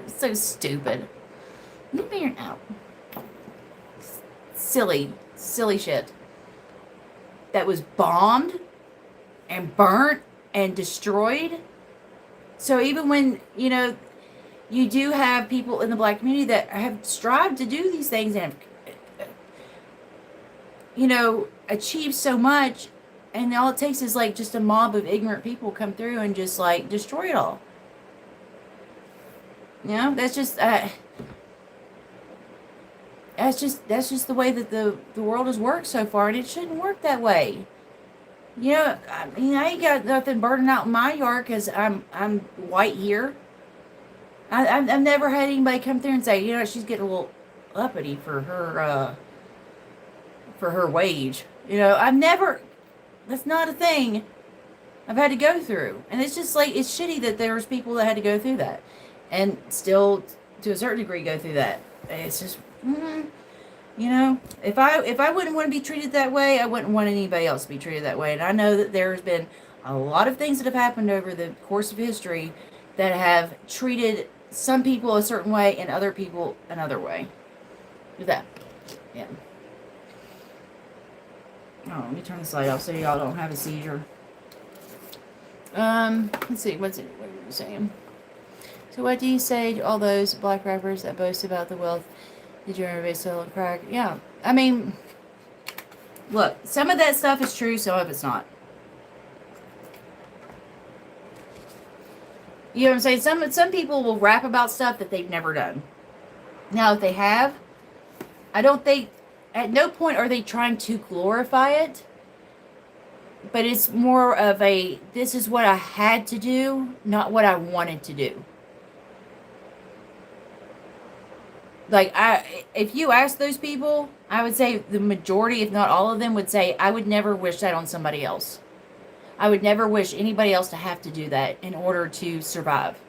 It's so stupid. You figure it out. Silly shit. That was bombed and burnt and destroyed. So even when, you do have people in the black community that have strived to do these things and have, achieved so much, and all it takes is like just a mob of ignorant people come through and just like destroy it all. That's just the way that the world has worked so far, and it shouldn't work that way. I mean, I ain't got nothing burning out in my yard because I'm white here. I've never had anybody come through and say, she's getting a little uppity for her wage. I've never. That's not a thing I've had to go through, and it's just like it's shitty that there's people that had to go through that, and still to a certain degree go through that. It's just. If I wouldn't want to be treated that way, I wouldn't want anybody else to be treated that way. And I know that there's been a lot of things that have happened over the course of history that have treated some people a certain way and other people another way. With that. Yeah. Oh, let me turn the light off so y'all don't have a seizure. Let's see, what were you saying? So what do you say to all those black rappers that boast about the wealth? Did you ever sell and crack? Yeah. I mean, look, some of that stuff is true, some of it's not. You know what I'm saying? Some people will rap about stuff that they've never done. Now, if they have, I don't think, at no point are they trying to glorify it. But it's more of a, this is what I had to do, not what I wanted to do. Like, if you ask those people, I would say the majority, if not all of them, would say, I would never wish that on somebody else. I would never wish anybody else to have to do that in order to survive.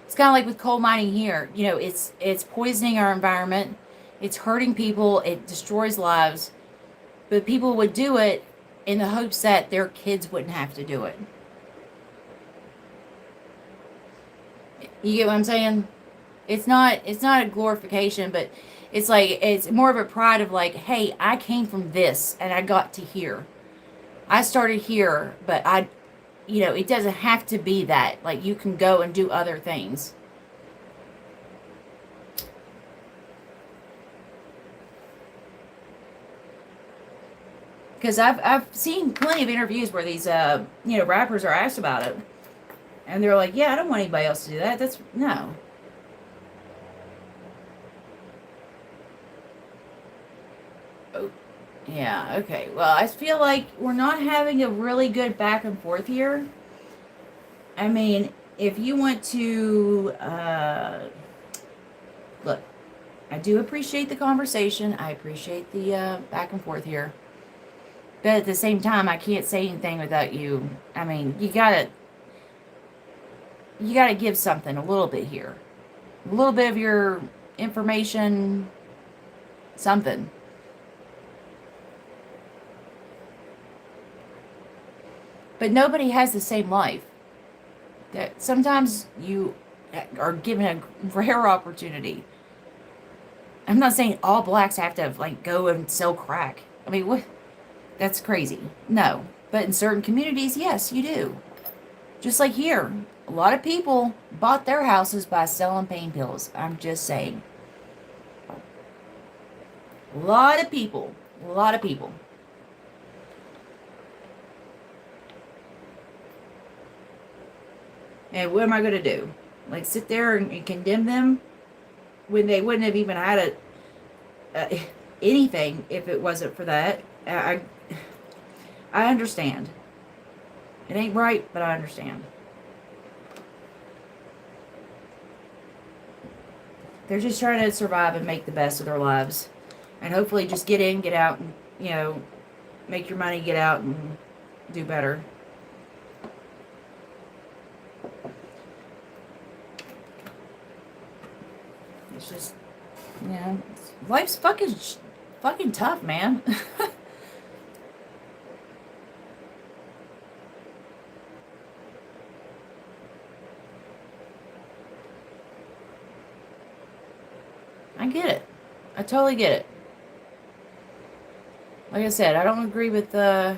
It's kind of like with coal mining here. It's poisoning our environment. It's hurting people. It destroys lives. But people would do it in the hopes that their kids wouldn't have to do it. You get what I'm saying? It's not a glorification, but it's like, it's more of a pride of like, hey, I came from this and I got to here. I started here, but it doesn't have to be that. Like, you can go and do other things. Because I've seen plenty of interviews where these, rappers are asked about it. And they're like, yeah, I don't want anybody else to do that. No. Yeah, okay. Well, I feel like we're not having a really good back and forth here. I mean, if you want to, look, I do appreciate the conversation. I appreciate the back and forth here. But at the same time, I can't say anything without you. I mean, you gotta give something a little bit here. A little bit of your information, something. But nobody has the same life. That sometimes you are given a rare opportunity. I'm not saying all blacks have to go and sell crack. I mean, what? That's crazy. No. But in certain communities, yes, you do. Just like here. A lot of people bought their houses by selling pain pills. I'm just saying. A lot of people. And what am I going to do? Sit there and condemn them? when they wouldn't have even had anything if it wasn't for that. I understand. It ain't right, but I understand. They're just trying to survive and make the best of their lives. And hopefully just get in, get out, and, make your money, get out, and do better. It's just, life's fucking tough, man. I get it. I totally get it. Like I said, I don't agree with the...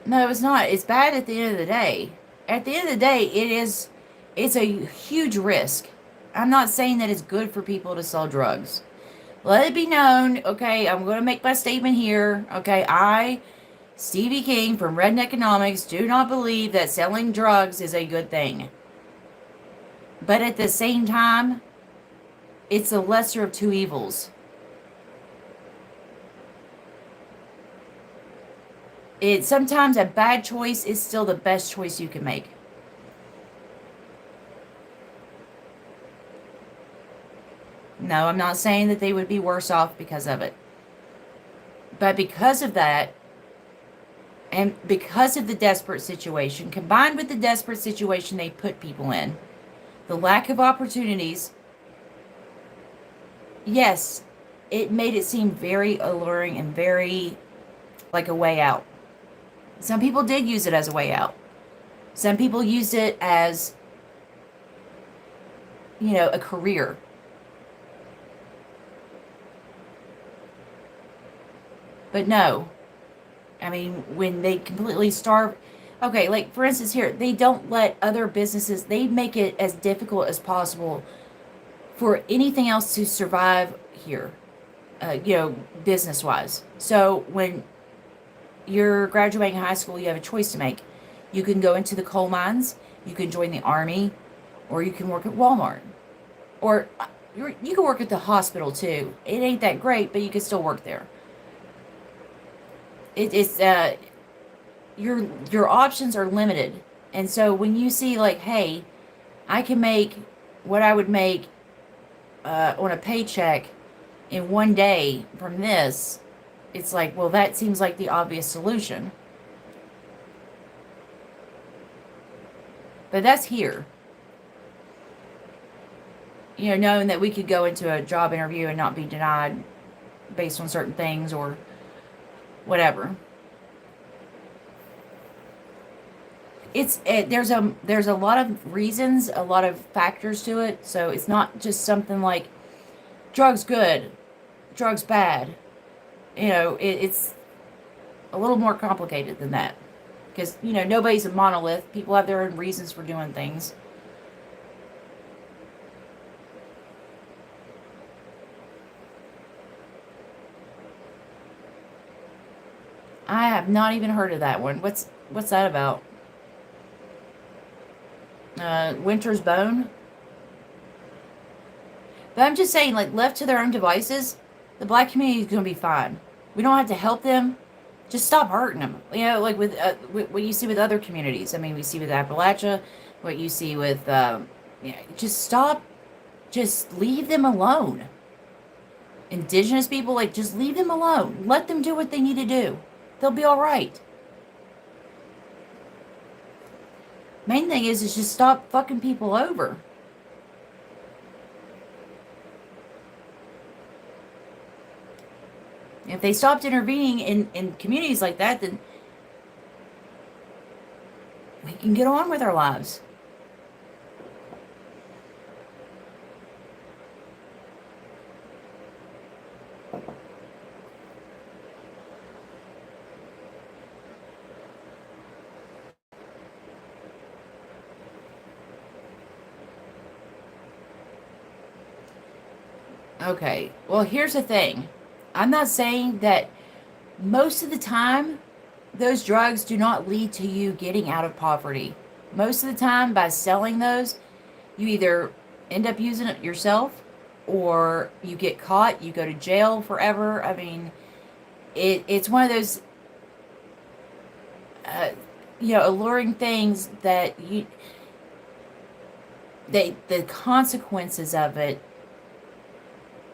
No, it's not. It's bad at the end of the day. At the end of the day, it's a huge risk. I'm not saying that it's good for people to sell drugs. Let it be known, okay, I'm going to make my statement here, okay, I, Stevie King from Redneck Economics, do not believe that selling drugs is a good thing. But at the same time, it's the lesser of two evils. Sometimes a bad choice is still the best choice you can make. No, I'm not saying that they would be worse off because of it. But because of that, and because of the desperate situation, combined with the desperate situation they put people in, the lack of opportunities, yes, it made it seem very alluring and very like a way out. Some people did use it as a way out. Some people used it as, a career. But no. I mean, when they completely starve... Okay, like, for instance here, they don't let other businesses... They make it as difficult as possible for anything else to survive here. Business-wise. So, when you're graduating high school, you have a choice to make. You can go into the coal mines, you can join the army, or you can work at Walmart. Or you can work at the hospital, too. It ain't that great, but you can still work there. Your options are limited. And so when you see like, hey, I can make what I would make on a paycheck in one day from this, it's like, well, that seems like the obvious solution. But that's here. Knowing that we could go into a job interview and not be denied based on certain things or whatever. There's a lot of reasons, a lot of factors to it. So it's not just something like drugs good, drugs bad. It's a little more complicated than that. Because, nobody's a monolith. People have their own reasons for doing things. I have not even heard of that one. What's that about? Winter's Bone? But I'm just saying, like, left to their own devices, the black community is going to be fine. We don't have to help them. Just stop hurting them. Like with what you see with other communities. I mean, we see with Appalachia, what you see with, just stop. Just leave them alone. Indigenous people, like, just leave them alone. Let them do what they need to do. They'll be all right. Main thing is just stop fucking people over. If they stopped intervening in communities like that, then we can get on with our lives. Okay, well, here's the thing. I'm not saying that most of the time those drugs do not lead to you getting out of poverty. Most of the time, by selling those, you either end up using it yourself, or you get caught, you go to jail forever. I mean, it's one of those, uh, alluring things that the consequences of it,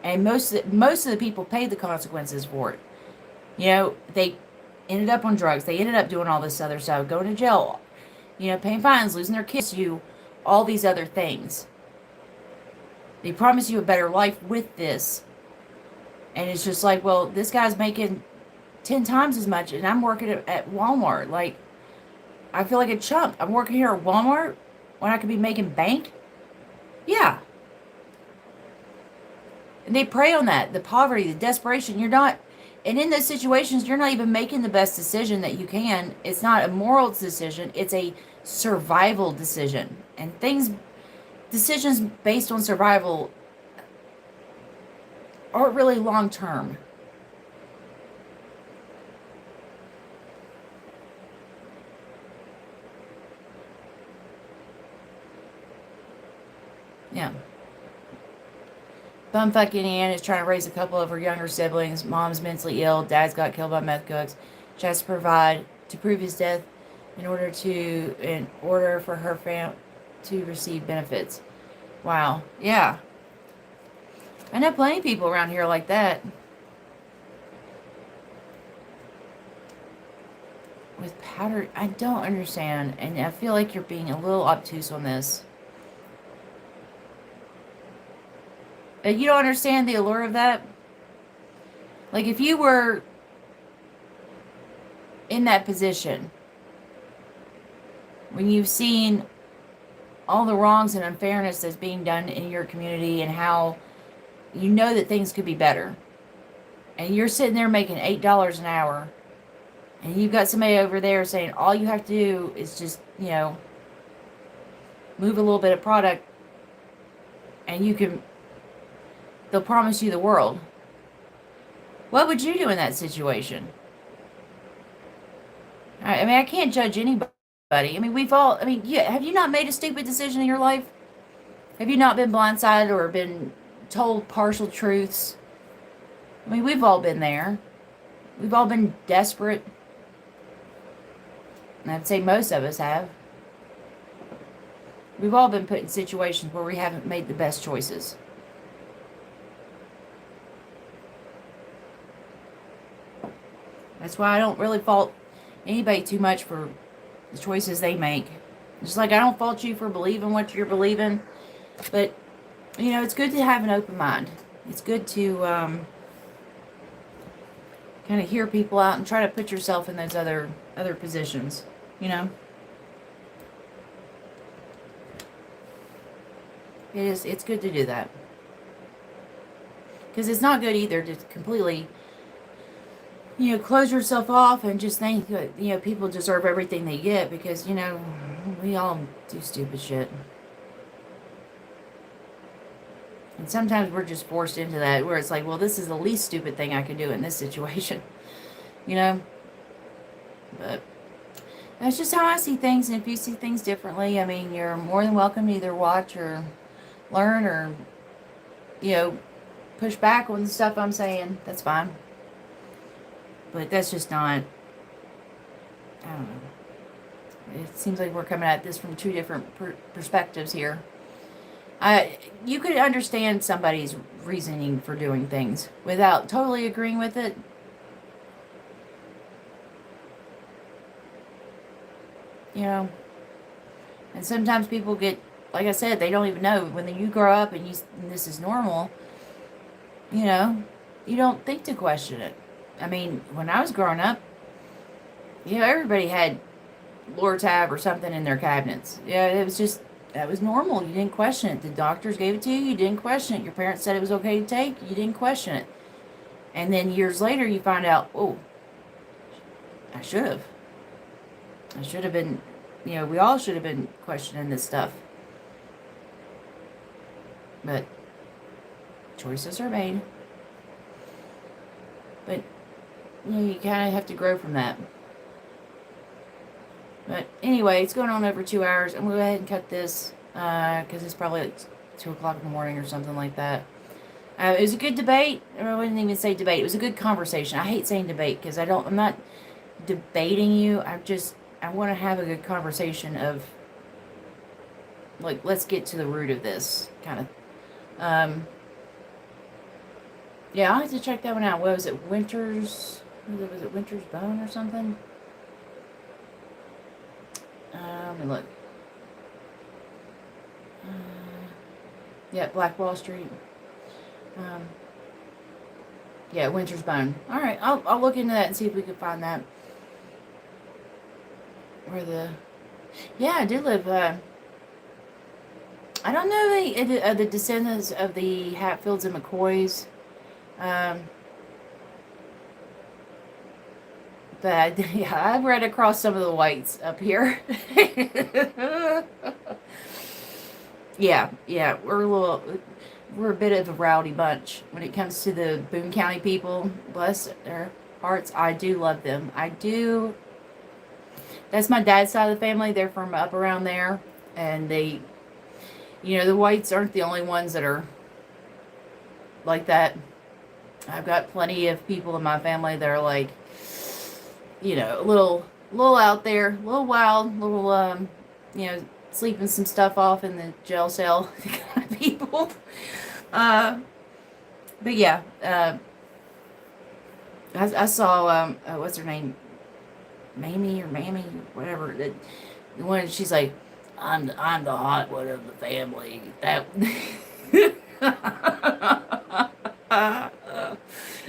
and most of the people paid the consequences for it. They ended up on drugs. They ended up doing all this other stuff, going to jail, paying fines, losing their kids, all these other things. They promise you a better life with this. And it's just like, well, this guy's making 10 times as much, and I'm working at Walmart. Like, I feel like a chump. I'm working here at Walmart when I could be making bank. Yeah. And they prey on that, the poverty, the desperation. And in those situations, you're not even making the best decision that you can. It's not a moral decision. It's a survival decision. And decisions based on survival aren't really long term. Yeah. Bumfuck Ann is trying to raise a couple of her younger siblings. Mom's mentally ill. Dad's got killed by meth cooks. She has to prove his death in order for her to receive benefits. Wow. Yeah. I know plenty of people around here like that. With powder, I don't understand, and I feel like you're being a little obtuse on this. You don't understand the allure of that? Like, if you were in that position, when you've seen all the wrongs and unfairness that's being done in your community, and how you know that things could be better, and you're sitting there making $8 an hour, and you've got somebody over there saying all you have to do is just, move a little bit of product, and they'll promise you the world. What would you do in that situation? I mean, I can't judge anybody. I mean, have you not made a stupid decision in your life? Have you not been blindsided or been told partial truths? I mean, we've all been there. We've all been desperate. And I'd say most of us have. We've all been put in situations where we haven't made the best choices. That's why I don't really fault anybody too much for the choices they make. Just like I don't fault you for believing what you're believing. But, it's good to have an open mind. It's good to kind of hear people out and try to put yourself in those other positions, It's good to do that. Because it's not good either to completely, close yourself off and just think that, people deserve everything they get, because, we all do stupid shit. And sometimes we're just forced into that, where it's like, well, this is the least stupid thing I could do in this situation, But that's just how I see things, and if you see things differently, I mean, you're more than welcome to either watch or learn or, push back on the stuff I'm saying. That's fine. But that's just not, I don't know. It seems like we're coming at this from two different perspectives here. You could understand somebody's reasoning for doing things without totally agreeing with it. And sometimes people get, like I said, they don't even know. When you grow up and this is normal, you don't think to question it. I mean, when I was growing up, everybody had Lortab or something in their cabinets. Yeah, it was just, that was normal. You didn't question it. The doctors gave it to you. You didn't question it. Your parents said it was okay to take. You didn't question it. And then years later, you find out, oh, I should have. I should have been, we all should have been questioning this stuff. But choices are made. But, you kind of have to grow from that. But anyway, it's going on over 2 hours. I'm going to go ahead and cut this because it's probably 2 o'clock in the morning or something like that. It was a good debate. I wouldn't even say debate. It was a good conversation. I hate saying debate because I'm not debating you. I want to have a good conversation of, like, let's get to the root of this kind of. Yeah, I'll have to check that one out. What was it? Was it Winter's Bone or something? Let me look. Yeah, Black Wall Street. Yeah, Winter's Bone. All right, I'll look into that and see if we can find that. Yeah, I do live. I don't know the descendants of the Hatfields and McCoys. But yeah, I've read across some of the whites up here. Yeah, we're a bit of a rowdy bunch when it comes to the Boone County people. Bless their hearts. I do love them. I do. That's my dad's side of the family. They're from up around there. And they, the whites aren't the only ones that are like that. I've got plenty of people in my family that are like, a little out there, a little wild, sleeping some stuff off in the jail cell kind of people. But yeah, I saw, what's her name? Mamie or Mammy, whatever. The one, she's like, I'm the hot one of the family. That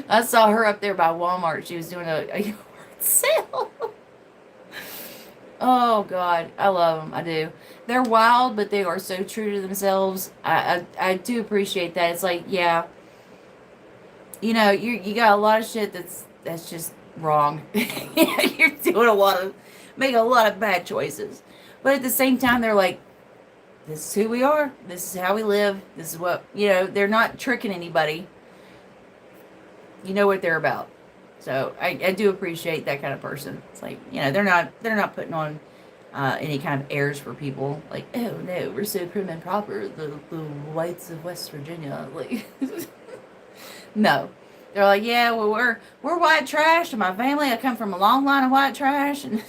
I saw her up there by Walmart. She was doing a yard sale. Oh God, I love them. I do. They're wild, but they are so true to themselves. I do appreciate that. It's like, yeah, you got a lot of shit that's just wrong. You're doing making a lot of bad choices, but at the same time, they're like, this is who we are. This is how we live. This is what they're not tricking anybody. You know what they're about. So I do appreciate that kind of person. It's like, they're not putting on any kind of airs for people. Like, oh no, we're so prim and proper, the whites of West Virginia. Like, no, they're like, yeah, well, we're white trash. And my family, I come from a long line of white trash, and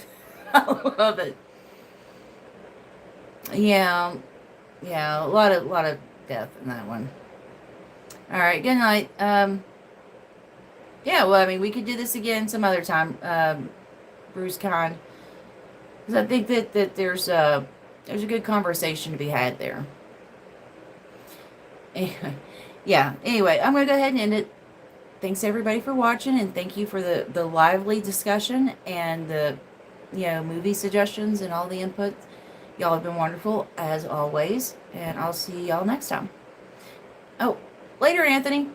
I love it. Yeah, a lot of death in that one. All right, good night. Yeah, well, I mean, we could do this again some other time, Bruce Con, because I think that there's a good conversation to be had there. Anyway, yeah. Anyway, I'm gonna go ahead and end it. Thanks everybody for watching, and thank you for the lively discussion and the movie suggestions and all the input. Y'all have been wonderful as always, and I'll see y'all next time. Oh, later, Anthony.